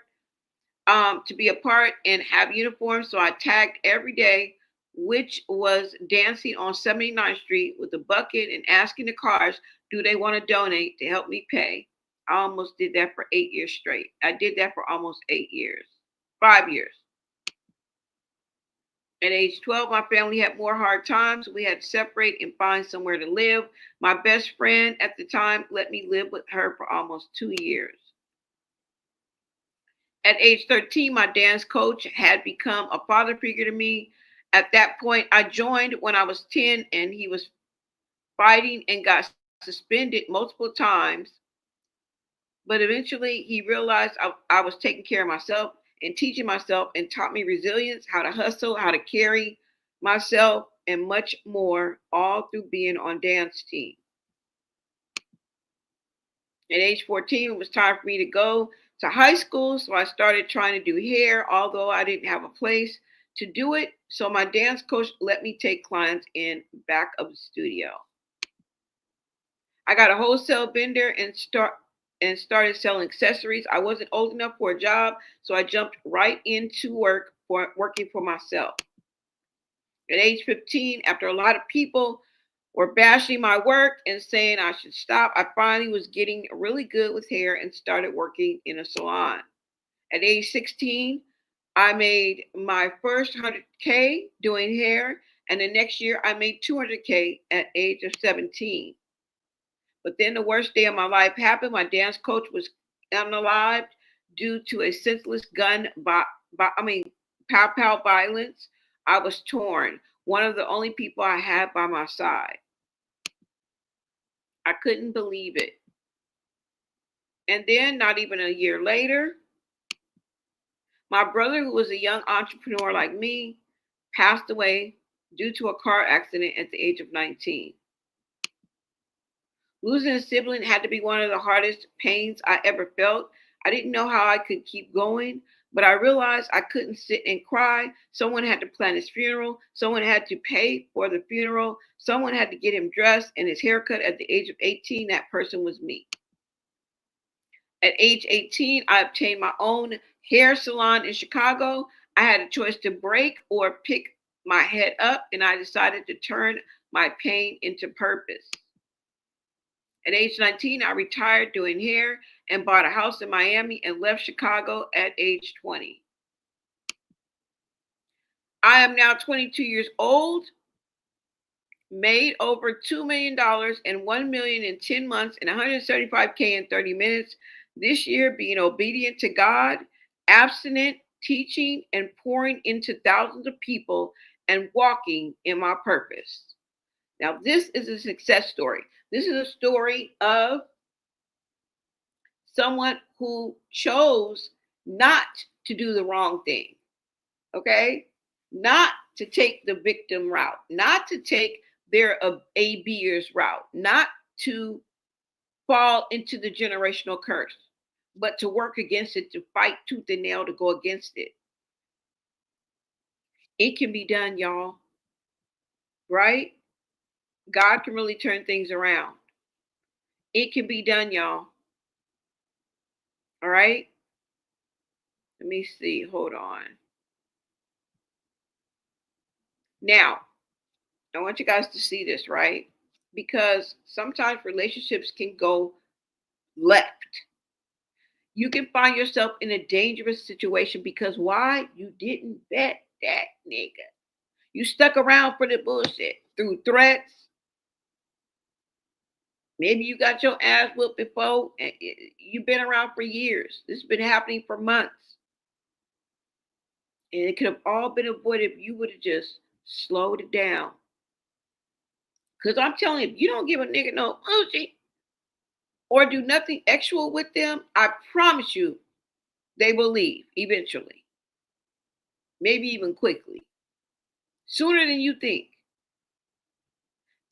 and have uniforms, so I tagged every day, which was dancing on 79th Street with a bucket and asking the cars, do they want to donate to help me pay? I almost did that for 8 years straight. I did that for almost 8 years, 5 years. At age 12, my family had more hard times. We had to separate and find somewhere to live. My best friend at the time let me live with her for almost 2 years. At age 13, my dance coach had become a father figure to me. At that point, I joined when I was 10, and he was fighting and got suspended multiple times. But eventually, he realized I was taking care of myself and teaching myself, and taught me resilience, how to hustle, how to carry myself, and much more, all through being on dance team. At age 14, it was time for me to go to high school, so I started trying to do hair, although I didn't have a place to do it. So my dance coach let me take clients in back of the studio. I got a wholesale vendor and started selling accessories. I wasn't old enough for a job, so I jumped right into working for myself. At age 15, after a lot of people were bashing my work and saying I should stop, I finally was getting really good with hair and started working in a salon. At age 16, I made my first 100K doing hair, and the next year I made 200K at age of 17. But then the worst day of my life happened. My dance coach was unalived due to a senseless pow violence. I was torn. One of the only people I had by my side. I couldn't believe it. And then, not even a year later, my brother, who was a young entrepreneur like me, passed away due to a car accident at the age of 19. Losing a sibling had to be one of the hardest pains I ever felt. I didn't know how I could keep going, but I realized I couldn't sit and cry. Someone had to plan his funeral. Someone had to pay for the funeral. Someone had to get him dressed and his haircut at the age of 18. That person was me. At age 18, I obtained my own hair salon in Chicago. I had a choice to break or pick my head up, and I decided to turn my pain into purpose. At age 19, I retired doing hair and bought a house in Miami and left Chicago at age 20. I am now 22 years old, made over $2 million and $1 million in 10 months and $175K in 30 minutes. This year, being obedient to God, abstinent, teaching, and pouring into thousands of people and walking in my purpose. Now, this is a success story. This is a story of someone who chose not to do the wrong thing, okay? Not to take the victim route, not to take their ABers route, not to fall into the generational curse, but to work against it, to fight tooth and nail to go against it. It can be done, y'all, right? God can really turn things around. It can be done, y'all. All right? Let me see. Hold on. Now, I want you guys to see this, right? Because sometimes relationships can go left. you can find yourself in a dangerous situation because why? You didn't vet that nigga. You stuck around for the bullshit through threats. Maybe you got your ass whooped before and you've been around for years. This has been happening for months. And it could have all been avoided if you would have just slowed it down. Because I'm telling you, if you don't give a nigga no pussy or do nothing actual with them, I promise you, they will leave eventually. Maybe even quickly. Sooner than you think.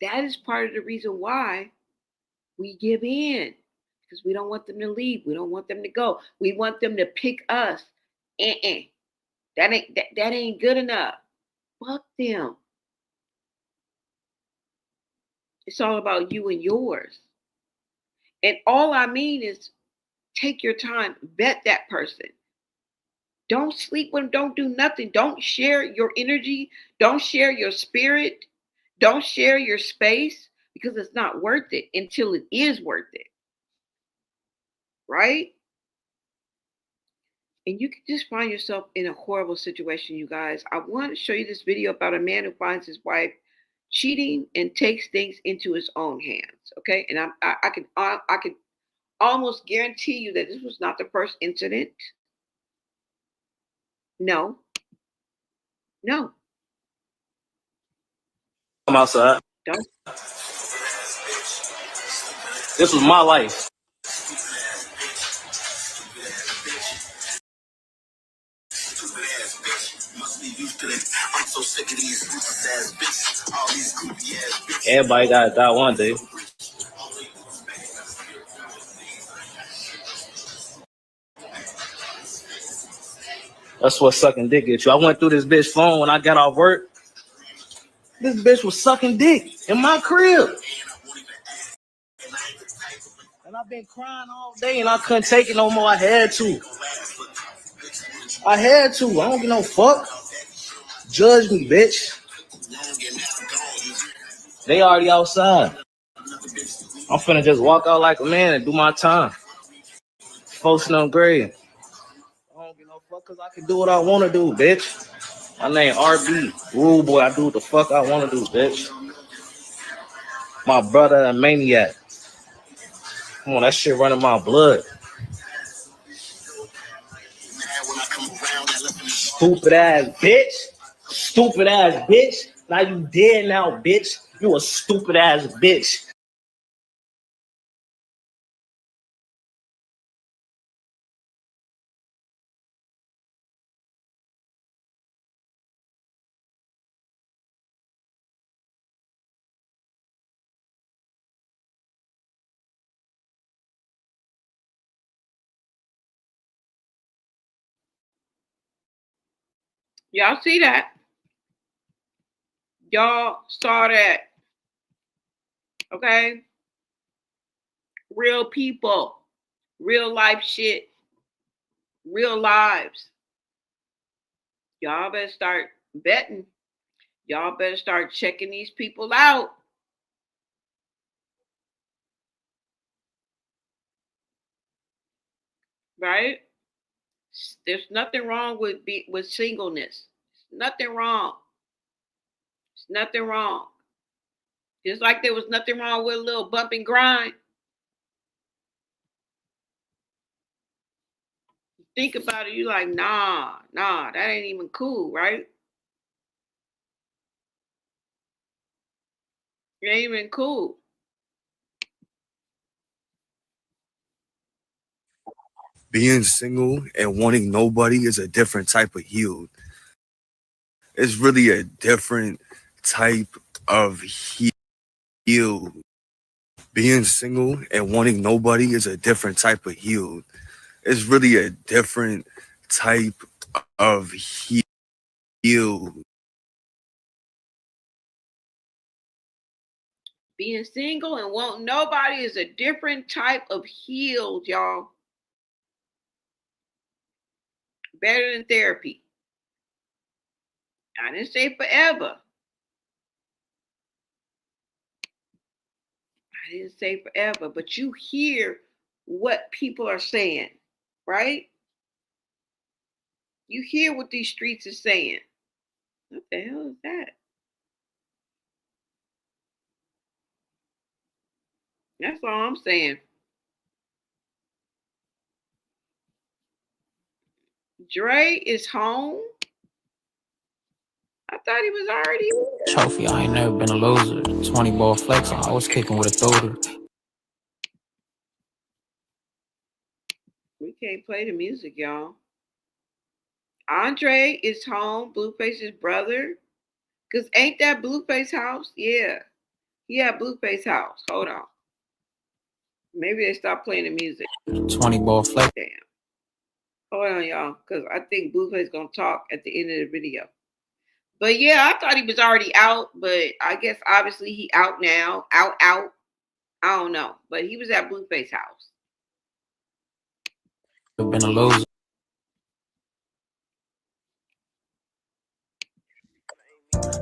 That is part of the reason why we give in. Because we don't want them to leave. We don't want them to go. We want them to pick us. That ain't good enough. Fuck them. It's all about you and yours. And all I mean is take your time, vet that person. Don't sleep with them, don't do nothing. Don't share your energy, don't share your spirit, don't share your space because it's not worth it until it is worth it. Right? And you can just find yourself in a horrible situation, you guys. I want to show you this video about a man who finds his wife cheating and takes things into his own hands. Okay, and I can almost guarantee you that this was not the first incident. No. I'm outside. Don't. This was my life. Everybody gotta die one day. That's what sucking dick gets you. I went through this bitch phone when I got off work. This bitch was sucking dick in my crib. And I've been crying all day and I couldn't take it no more. I had to. I don't give no fuck. Judge me, bitch. They already outside. I'm finna just walk out like a man and do my time. Folks no grade. I don't give no fuck because I can do what I want to do, bitch. My name RB. Rule boy, I do what the fuck I want to do, bitch. My brother a maniac. Come on, that shit running my blood. Stupid ass bitch. Stupid ass bitch. Now you dead now, bitch. You a stupid ass bitch. Y'all see that? Y'all saw that. Okay? Real people, real life shit, real lives. Y'all better start betting. Y'all better start checking these people out. Right? There's nothing wrong with singleness. Nothing wrong. There's nothing wrong. Just like there was nothing wrong with a little bump and grind. Think about it, you're like, nah, that ain't even cool, right? It ain't even cool. Being single and wanting nobody is a different type of healed. It's really a different type of healed. Being single and wanting nobody is a different type of healed. It's really a different type of healed. Being single and want nobody is a different type of healed, y'all. Better than therapy. I didn't say forever. I didn't say forever, but you hear what people are saying. right? You hear what these streets are saying. What the hell is that? That's all I'm saying. Dre is home. I thought he was already here. Trophy, I ain't never been a loser. 20 ball flex, I was kicking with authority. We can't play the music, y'all. Andre is home, Blueface's brother. Cause ain't that Blueface house? Yeah. Yeah, Blueface house. Hold on. Maybe they stopped playing the music. 20 ball flex. Damn. Hold on, y'all. Cause I think Blueface gonna talk at the end of the video. But yeah, I thought he was already out, but I guess obviously he out now. Out. I don't know. But he was at Blueface house. I've been a loser.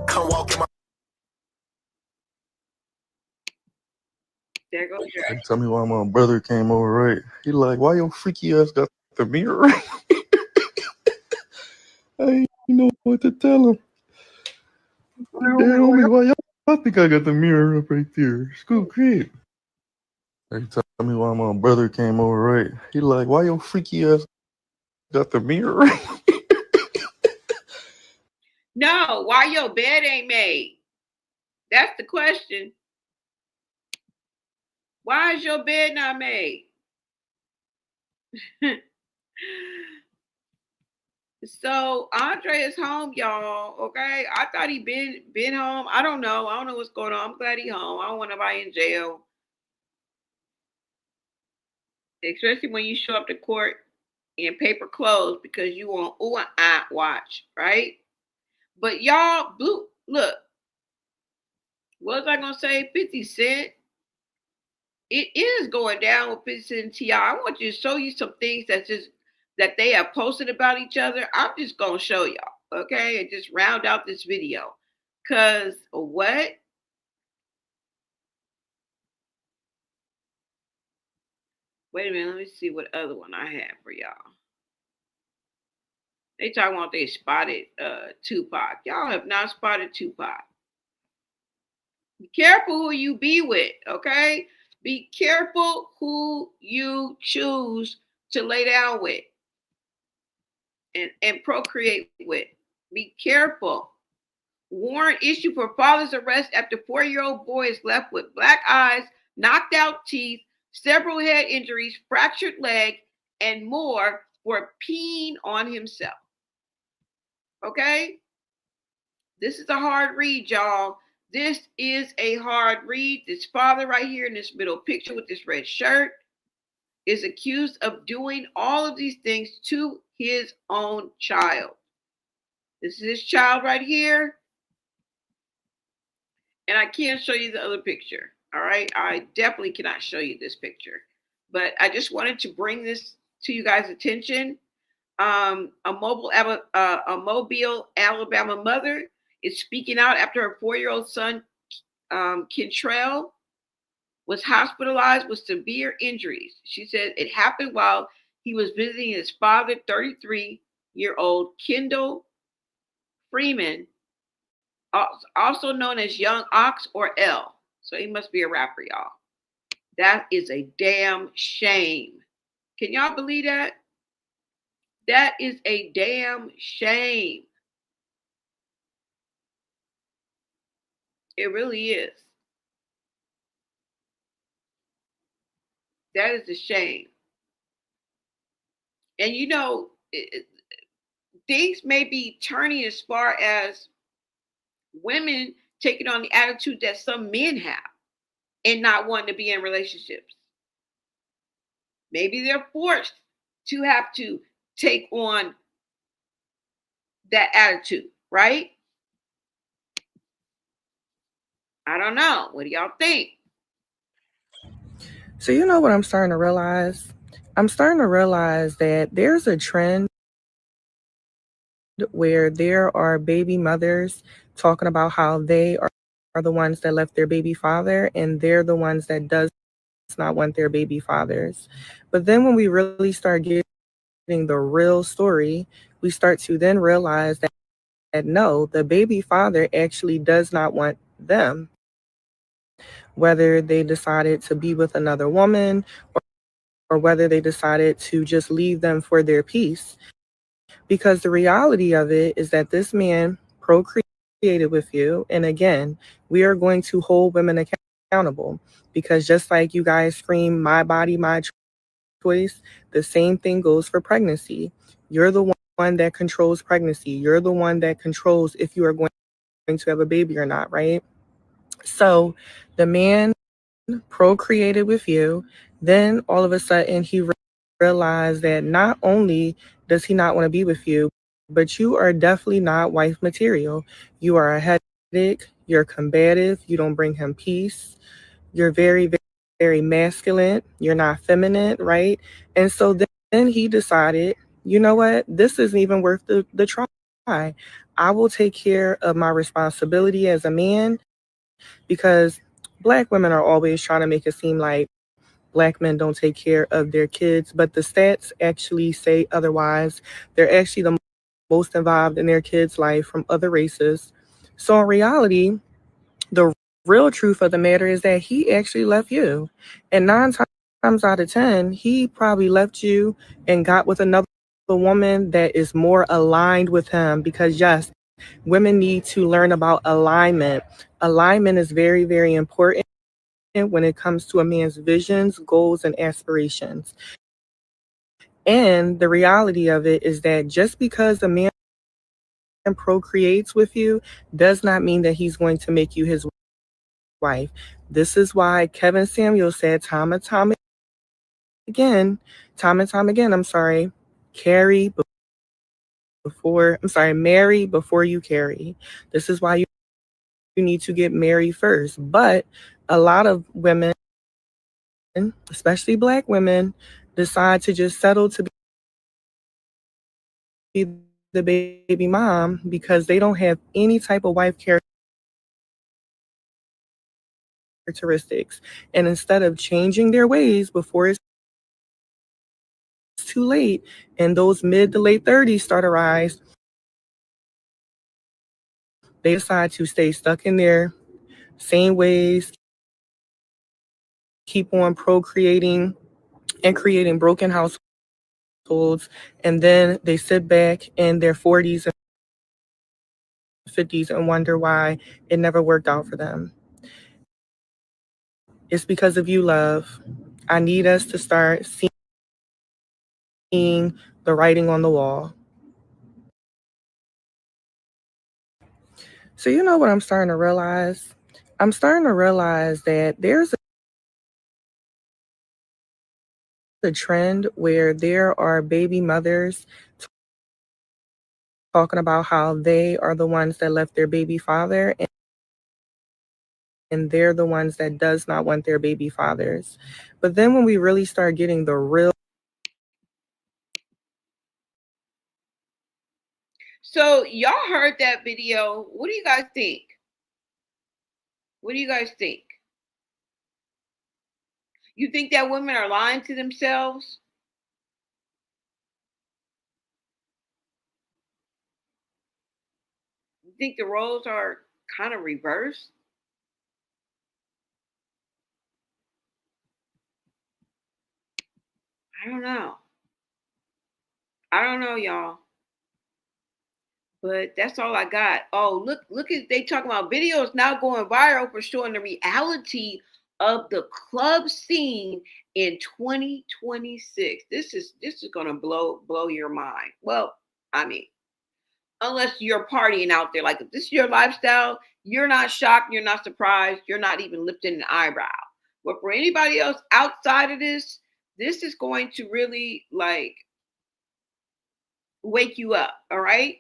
Come walk in my. There goes Dre. Tell me why my brother came over, right? He like, why your freaky ass got the mirror? I ain't know what to tell him. Damn, homie, why y'all think I got the mirror up right there? School crib. Hey, tell me why my brother came over, right? He like, why your freaky ass got the mirror? No, why your bed ain't made? That's the question. Why is your bed not made? So Andre is home, y'all. Okay, I thought he been home. I don't know. I don't know what's going on. I'm glad he home. I don't want nobody in jail, especially when you show up to court in paper clothes because you want watch, right? But y'all, look. What was I gonna say? 50 Cent. It is going down with 50 Cent and T.I. I want you to show you some things that they have posted about each other. I'm just gonna show y'all, okay, and just round out this video. Cause what? Wait a minute, let me see what other one I have for y'all. They talking about they spotted Tupac. Y'all have not spotted Tupac. Be careful who you be with, okay? Be careful who you choose to lay down with and procreate with. Be careful. Warrant issued for father's arrest after 4-year-old boy is left with black eyes, knocked out teeth, several head injuries, fractured leg, and more for peeing on himself. Okay? This is a hard read, y'all. This is a hard read. This father right here in this middle picture with this red shirt is accused of doing all of these things to his own child. This is his child right here. And I can't show you the other picture. All right. I definitely cannot show you this picture. But I just wanted to bring this to you guys' attention. A Mobile, Alabama mother is speaking out after her 4-year-old son, Kentrell, was hospitalized with severe injuries. She said it happened while he was visiting his father, 33-year-old Kendall Freeman, also known as Young Ox or L. So he must be a rapper, y'all. That is a damn shame. Can y'all believe that? That is a damn shame. It really is. That is a shame. And you know, things may be turning as far as women taking on the attitude that some men have and not wanting to be in relationships. Maybe they're forced to have to take on that attitude, right? I don't know. What do y'all think? So you know what I'm starting to realize? I'm starting to realize that there's a trend where there are baby mothers talking about how they are the ones that left their baby father and they're the ones that does not want their baby fathers. But then when we really start getting the real story, we start to then realize that no, the baby father actually does not want them, whether they decided to be with another woman or whether they decided to just leave them for their peace. Because the reality of it is that this man procreated with you. And again, we are going to hold women accountable because just like you guys scream, my body, my choice, the same thing goes for pregnancy. You're the one that controls pregnancy. You're the one that controls if you are going to have a baby or not, right? So the man procreated with you. Then all of a sudden he realized that not only does he not want to be with you, but you are definitely not wife material. You are a headache. You're combative. You don't bring him peace. You're very, very, very masculine. You're not feminine, right? And so then he decided, you know what? This isn't even worth the try. I will take care of my responsibility as a man because Black women are always trying to make it seem like Black men don't take care of their kids, but the stats actually say otherwise. They're actually the most involved in their kids' life from other races. So in reality, the real truth of the matter is that he actually left you. And 9 times out of 10, he probably left you and got with another woman that is more aligned with him because yes, women need to learn about alignment. Alignment is very, very important when it comes to a man's visions, goals, and aspirations. And the reality of it is that just because a man procreates with you does not mean that he's going to make you his wife. This is why Kevin Samuel said time and time again, marry before you carry. This is why you need to get married first. But a lot of women, especially Black women, decide to just settle to be the baby mom because they don't have any type of wife characteristics. And instead of changing their ways before it's too late and those mid to late 30s start to rise, they decide to stay stuck in their same ways, keep on procreating and creating broken households, and then they sit back in their 40s and 50s and wonder why it never worked out for them. It's because of you, love. I need us to start seeing the writing on the wall. So you know what I'm starting to realize? I'm starting to realize that there's a trend where there are baby mothers talking about how they are the ones that left their baby father and they're the ones that does not want their baby fathers. But then when we really start getting the real. So y'all heard that video. What do you guys think? What do you guys think? You think that women are lying to themselves? You think the roles are kind of reversed? I don't know. I don't know, y'all. But that's all I got. Oh, look at they talking about videos now going viral for showing the reality of the club scene in 2026. This is gonna blow your mind. Well, I mean, unless you're partying out there, like if this is your lifestyle, you're not shocked, you're not surprised, you're not even lifting an eyebrow. But for anybody else outside of this is going to really like wake you up. All right.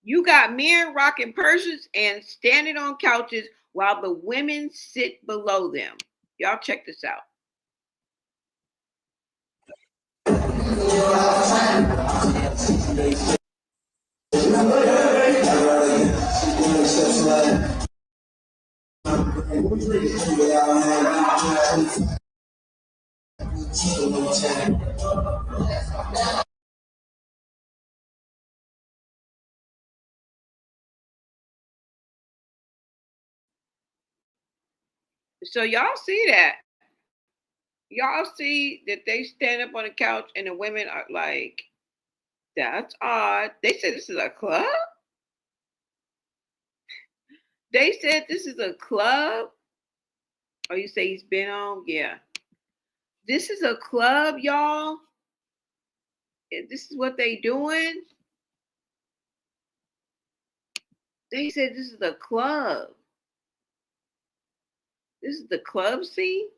You got men rocking purses and standing on couches while the women sit below them. Y'all check this out. So y'all see that. Y'all see that they stand up on the couch and the women are like, that's odd. They said this is a club? They said this is a club? Oh, you say he's been on? Yeah. This is a club, y'all? And this is what they doing? They said this is a club. This is the club scene?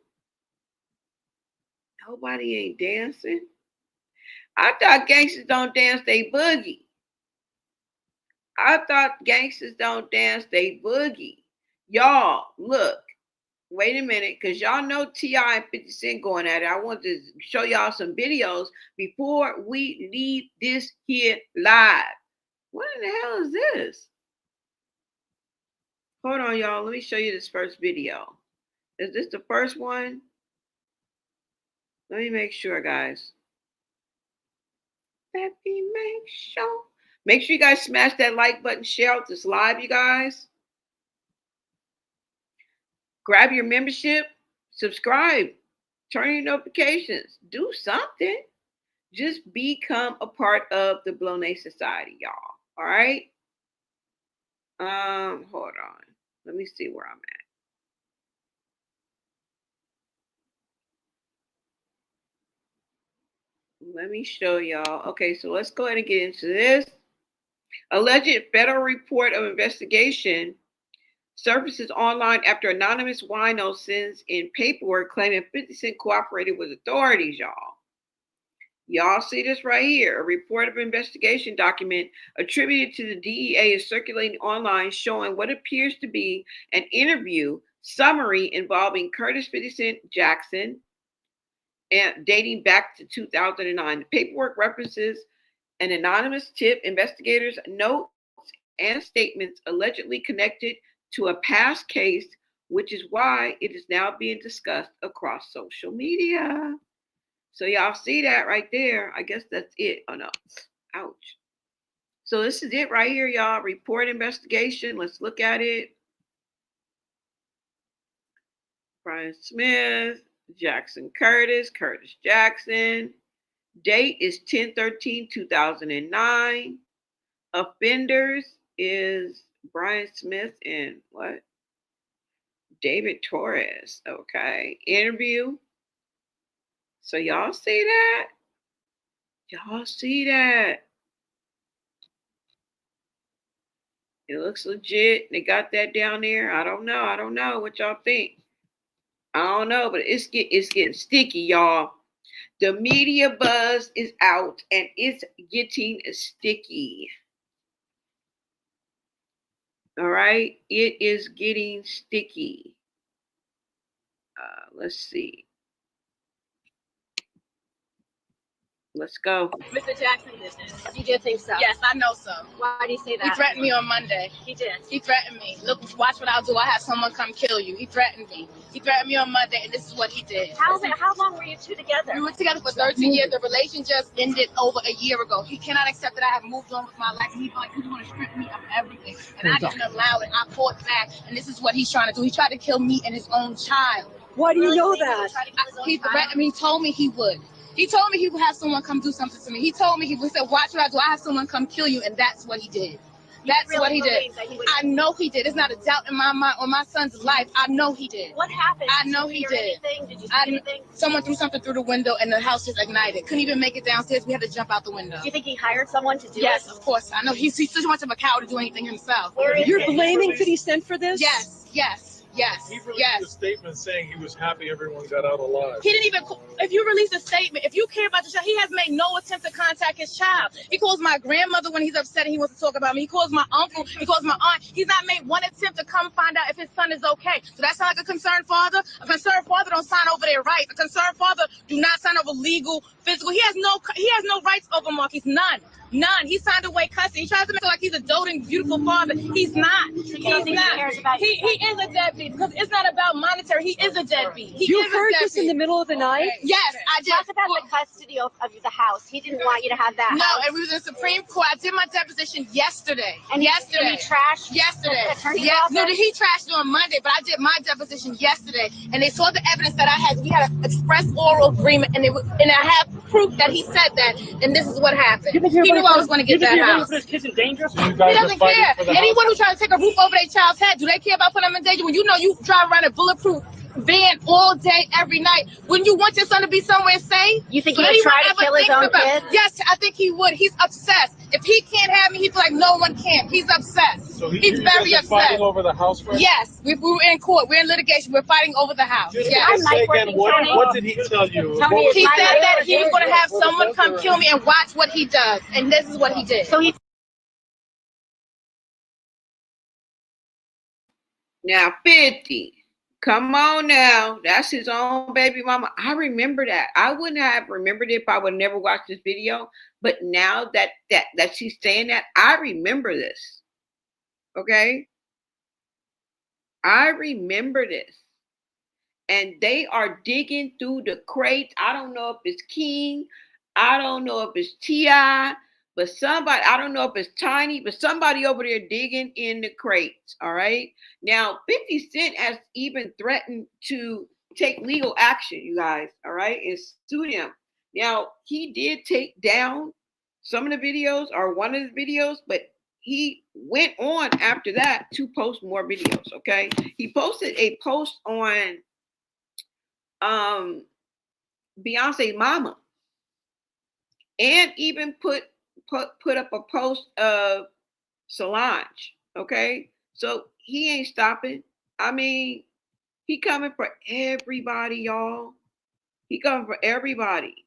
Nobody ain't dancing. I thought gangsters don't dance, they boogie. I thought gangsters don't dance, they boogie. Y'all, look. Wait a minute, because y'all know T.I. and 50 Cent going at it. I want to show y'all some videos before we leave this here live. What in the hell is this? Hold on, y'all. Let me show you this first video. Is this the first one? Let me make sure, guys. Let me make sure. Make sure you guys smash that like button, share out this live, you guys. Grab your membership, subscribe, turn your notifications, do something. Just become a part of the Bloné Society, y'all. All right. Hold on. Let me see where I'm at. Let me show y'all. Okay, so let's go ahead and get into this. Alleged federal report of investigation surfaces online after anonymous wino sends in paperwork claiming 50 Cent cooperated with authorities, y'all. Y'all see this right here. A report of investigation document attributed to the DEA is circulating online showing what appears to be an interview summary involving Curtis 50 Cent Jackson and dating back to 2009. The paperwork references an anonymous tip, investigators' notes, and statements allegedly connected to a past case, which is why it is now being discussed across social media. So y'all see that right there. I guess that's it. Oh no. Ouch. So this is it right here, y'all. Report investigation. Let's look at it. Brian Smith, Jackson Curtis, Curtis Jackson. Date is 10/13/2009. Offenders is Brian Smith and what? David Torres. Okay. Interview. So y'all see that? Y'all see that? It looks legit. They got that down there. I don't know. I don't know what y'all think. I don't know, but it's getting sticky, y'all. The media buzz is out and it's getting sticky. All right. It is getting sticky. Let's see. Let's go. Mr. Jackson business. You did think so? Yes, I know so. Why do you say that? He threatened me on Monday. He did. He threatened me. Look, watch what I'll do. I have someone come kill you. He threatened me. He threatened me on Monday, and this is what he did. How long were you two together? We were together for 13 years. The relation just ended over a year ago. He cannot accept that I have moved on with my life. And he felt like he want to strip me of everything. And I didn't allow it. I fought back, and this is what he's trying to do. He tried to kill me and his own child. Why do you know that? He threatened me. He told me he would. He told me he would have someone come do something to me. He told me, he said, watch what I do. I have someone come kill you. And that's what he did. That's really what he did. I know he did. There's not a doubt in my mind on my son's life. I know he did. What happened? I know he did. Did you see anything? Someone threw something through the window and the house just ignited. Couldn't even make it downstairs. We had to jump out the window. Do you think he hired someone to do it? Yes, of course. I know he's too much of a coward to do anything himself. You're blaming 50 Cent for this? Yes, yes. Yes. He released a statement saying he was happy everyone got out alive. He didn't even, if you release a statement, if you care about your child, he has made no attempt to contact his child. He calls my grandmother when he's upset and he wants to talk about me. He calls my uncle, he calls my aunt. He's not made one attempt to come find out if his son is okay. So that sounds like a concerned father? A concerned father don't sign over their rights. A concerned father do not sign over legal, physical. He has no rights over Marquise, none. None. He signed away custody. He tries to make it like he's a doting, beautiful father. He's not. He's not. He is a deadbeat because it's not about monetary. He is a deadbeat. You heard this in the middle of the night? Yes, I did. Talk about the custody of the house. He didn't want you to have that. No, house. and we was in Supreme Court. I did my deposition yesterday. And yesterday. he trashed yesterday. the attorney's Yes, office? no, he trashed it on Monday, but I did my deposition yesterday, and they saw the evidence that I had. We had an express oral agreement, and I have proof that he said that, and this is what happened. He knew I was going to get that house. His kids in danger? He doesn't care. Anyone who tries to take a roof over their child's head, do they care about putting them in danger? When you know you drive around a bulletproof van all day, every night, wouldn't you want your son to be somewhere safe? You think he would try to kill his own kids? Yes, I think he would. He's obsessed. If he can't have me, he's like, no one can. He's obsessed. So he's very guys are upset. fighting over the house right Yes, we were in court. We're in litigation. We're fighting over the house. Yes. Say again, what did he tell you? He said that he was going to have someone come kill me and watch what he does. And this is what he did. So he. Now, 50. Come on now. That's his own baby mama. I remember that. I wouldn't have remembered it if I would never watch this video. But now that she's saying that, I remember this. Okay? I remember this. And they are digging through the crates. I don't know if it's King. I don't know if it's T.I. But somebody, I don't know if it's Tiny, but somebody over there digging in the crates. All right. Now, 50 Cent has even threatened to take legal action, you guys. All right. And sue them. Now, he did take down some of the videos or one of the videos, but he went on after that to post more videos. Okay. He posted a post on Beyonce mama and even put up a post of Solange. Okay, so he ain't stopping. I mean, he coming for everybody, y'all. He coming for everybody.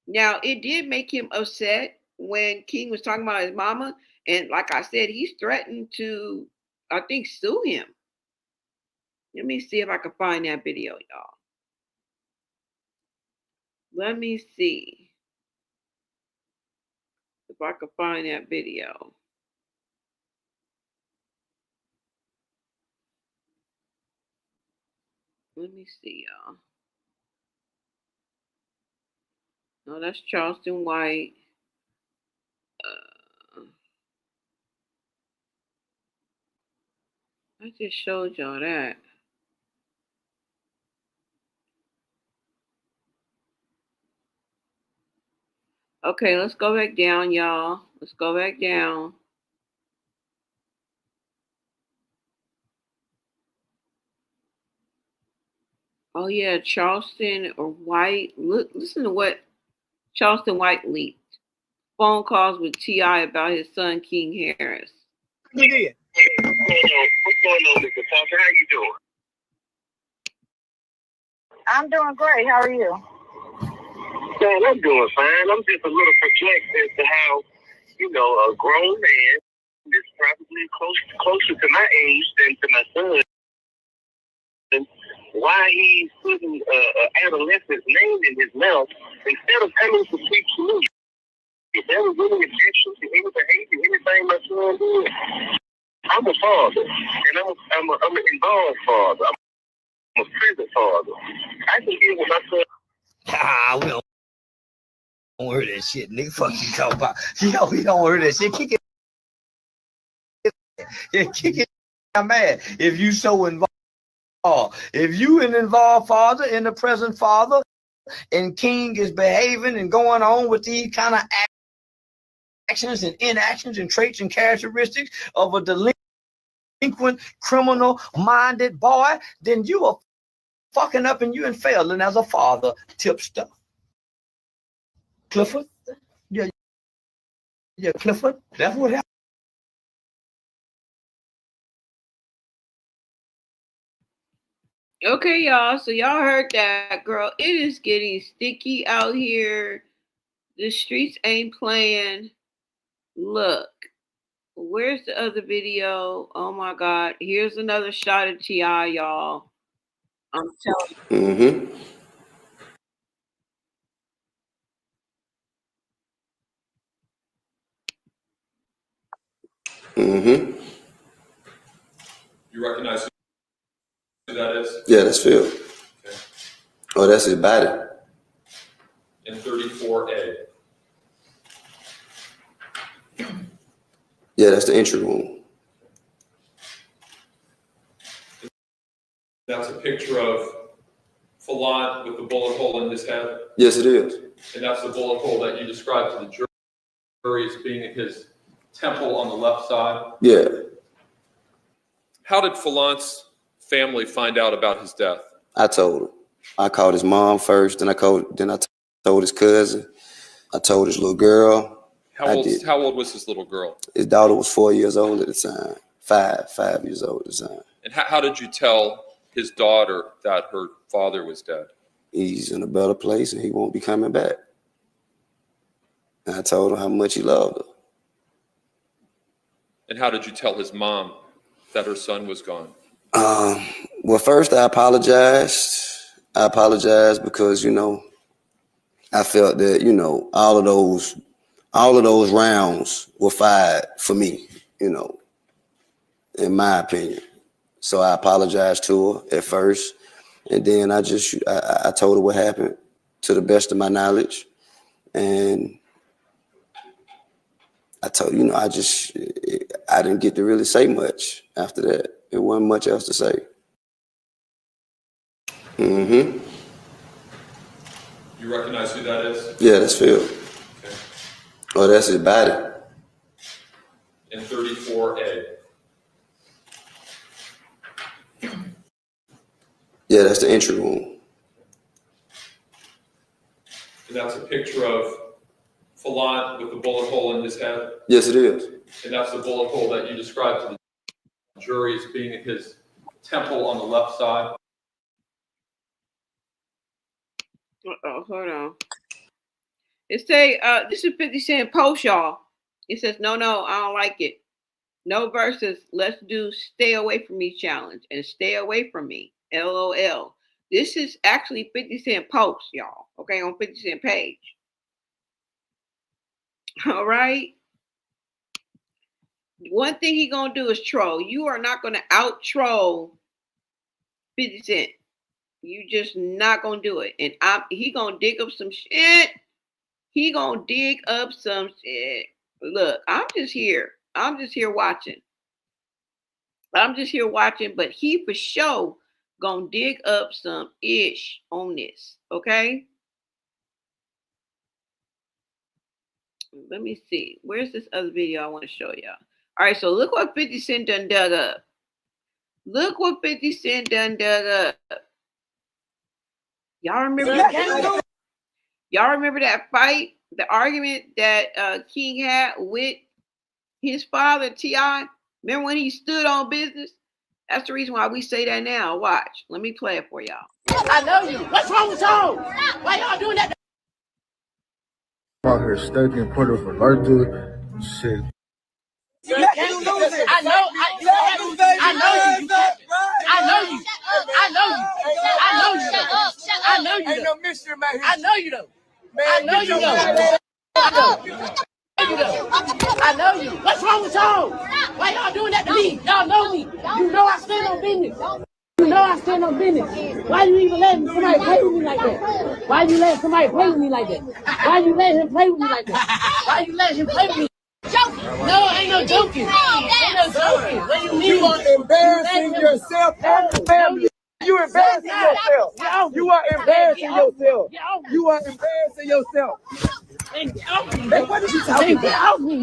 Now, it did make him upset when King was talking about his mama, and like I said, he's threatened to, I think, sue him. Let me see if I can find that video, y'all. Let me see if I can find that video. Let me see, y'all. No, that's Charleston White. I just showed y'all that. Okay, let's go back down, y'all. Let's go back down. Oh yeah, Charleston or White. Look, listen to what Charleston White leaked. Phone calls with T.I. about his son King Harris. What's going on, Mr. Tucker? How you doing? I'm doing great. How are you? Man, I'm doing fine. I'm just a little perplexed as to how, a grown man is probably closer to my age than to my son. And why he's putting an adolescent's name in his mouth instead of coming to speak to me. If there was any objection to any behavior, anything my son did, I'm a father, and I'm an involved father. I'm a present father. I can deal with my son. We don't hear that shit, nigga. Fuck you talking about. Yo, we don't hear that shit. Kick it. Yeah, kick it. I'm mad. If you so involved. If you an involved father and the present father, and King is behaving and going on with these kind of actions and inactions and traits and characteristics of a delinquent, criminal-minded boy, then you are fucking up and you and failing as a father. Tipster. Clifford? Yeah, Clifford. That's what happened. Okay, y'all. So y'all heard that, girl. It is getting sticky out here. The streets ain't playing. Look, where's the other video? Oh my God. Here's another shot of T.I., y'all. I'm telling you. Mm-hmm. You recognize who that is? Yeah, that's Phil. Okay. Oh, that's his body. In 34A. Yeah, that's the entry room. That's a picture of Fallant with the bullet hole in his head? Yes, it is. And that's the bullet hole that you described to the jury as being at his temple on the left side? Yeah. How did Fallant's family find out about his death? I told him. I called his mom first, then I told his cousin. I told his little girl. How old was his little girl? His daughter was 4 years old at the time. Five years old at the time. And how did you tell his daughter that her father was dead? He's in a better place and he won't be coming back. And I told him how much he loved her. And how did you tell his mom that her son was gone? Well, first I apologized. I apologized because, I felt that, all of those rounds were fired for me, in my opinion. So I apologized to her at first. And then I told her what happened to the best of my knowledge. And I told, I didn't get to really say much after that. There wasn't much else to say. Mm-hmm. You recognize who that is? Yeah, that's Phil. Okay. Oh, that's his body. In 34A. Yeah, that's the entry room. And that's a picture of Fallant with the bullet hole in his head? Yes, it is. And that's the bullet hole that you described to the jury as being at his temple on the left side? Uh-oh, hold on. It say, this is 50 Cent post, y'all. It says, no, I don't like it. No versus, let's do stay away from me challenge and stay away from me. LOL. This is actually 50 Cent post, y'all. Okay, on 50 Cent page. All right. One thing he gonna do is troll. You are not gonna out troll 50 Cent. You just not gonna do it. And he gonna dig up some shit. He gonna dig up some shit. Look, I'm just here watching. But he for sure gonna dig up some ish on this. Okay. Let me see. Where's this other video I want to show y'all? All right, so look what 50 Cent done dug up. Look what 50 Cent done dug up. Y'all remember that? Y'all remember that fight, the argument that King had with his father, T.I.? Remember when he stood on business? That's the reason why we say that now. Watch. Let me play it for y'all. I know you. What's wrong with y'all? Why y'all doing that? Out here staking Puerto Vallarta. Shit. I know you. I know you. Ain't no mystery, man. I know you though. I know you though. I know you. What's wrong with y'all? Why y'all doing that to me? Y'all know me. You know I stand on business. Why you even letting somebody play with me like that? Why you letting somebody play with me like that? Why you letting him play with me like that? Why you letting him play with me? Joking. No, ain't no joking. Ain't no joking. What do you mean? You are embarrassing yourself and your family. You embarrassing yourself. You are embarrassing yourself. You are embarrassing yourself. Man, what did you tell me? Get out me.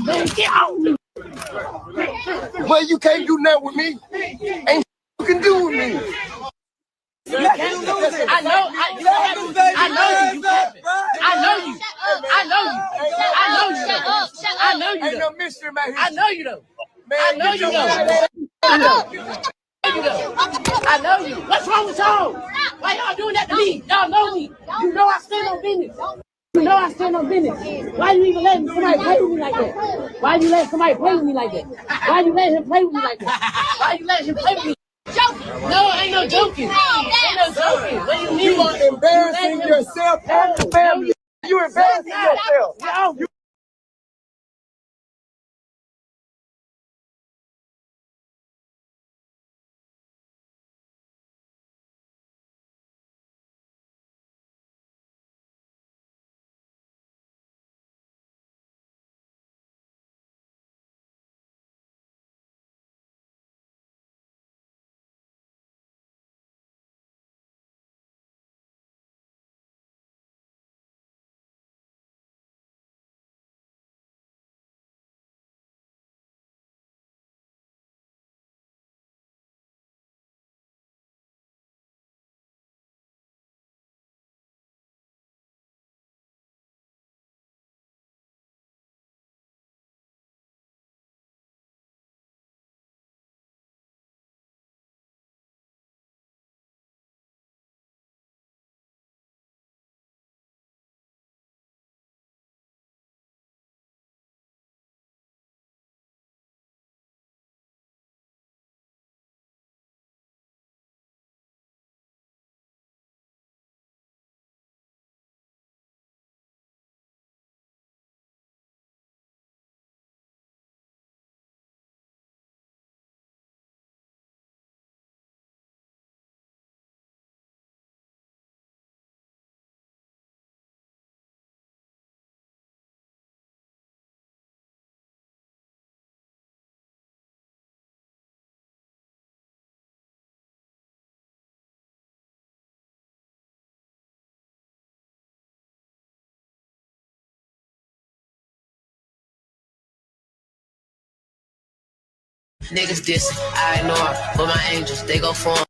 Man, get out me. Well, you can't do nothing with me. Ain't you can do with me. I know you. Ain't no mystery, man. I know you though. I know you though. What's wrong with y'all? Why y'all doing that to me? Y'all know me. You know I stand on business. Why you even letting somebody play with me like that? Why you letting somebody play with me like that? Why you letting him play with me like that? Why you letting him play with me? Joking. No, ain't no joking. Ain't no joking. What do you mean? You are embarrassing yourself and your family. You embarrassing yourself. Niggas dissing, I ignore 'em, but my angels, they go for 'em.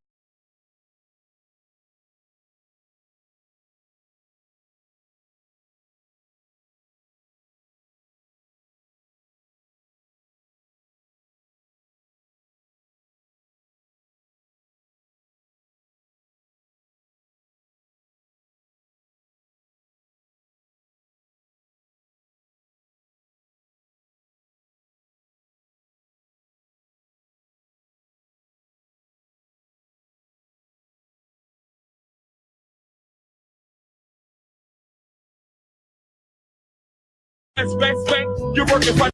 You're working for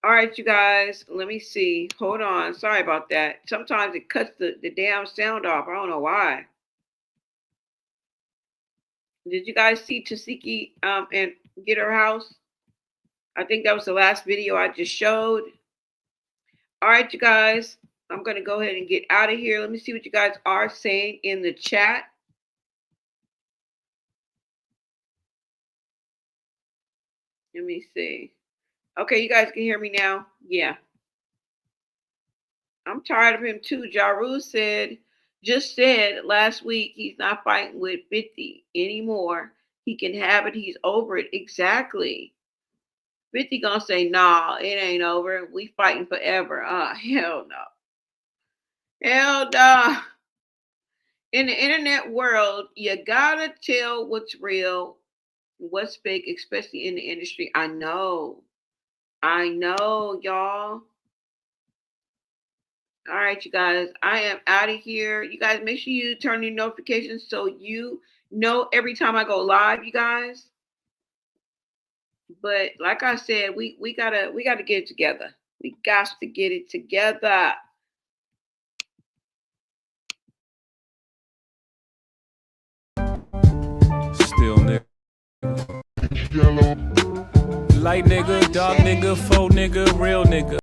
All right, you guys, let me see. Hold on. Sorry about that. Sometimes it cuts the damn sound off. I don't know why. Did you guys see Tasiki and get her house? I think that was the last video I just showed. All right, you guys, I'm going to go ahead and get out of here. Let me see what you guys are saying in the chat. Let me see. Okay, you guys can hear me now? Yeah. I'm tired of him too. Jaru just said last week he's not fighting with 50 anymore. He can have it. He's over it. Exactly. 50 gonna say, nah, it ain't over. We fighting forever. Hell no. Hell no. In the internet world, you gotta tell what's real, what's fake, especially in the industry. I know, y'all. All right, you guys, I am out of here. You guys, make sure you turn your notifications so you know every time I go live, you guys. But like I said, we gotta get it together. We got to get it together. Still nigga. Light nigga, dark nigga, faux nigga, real nigga.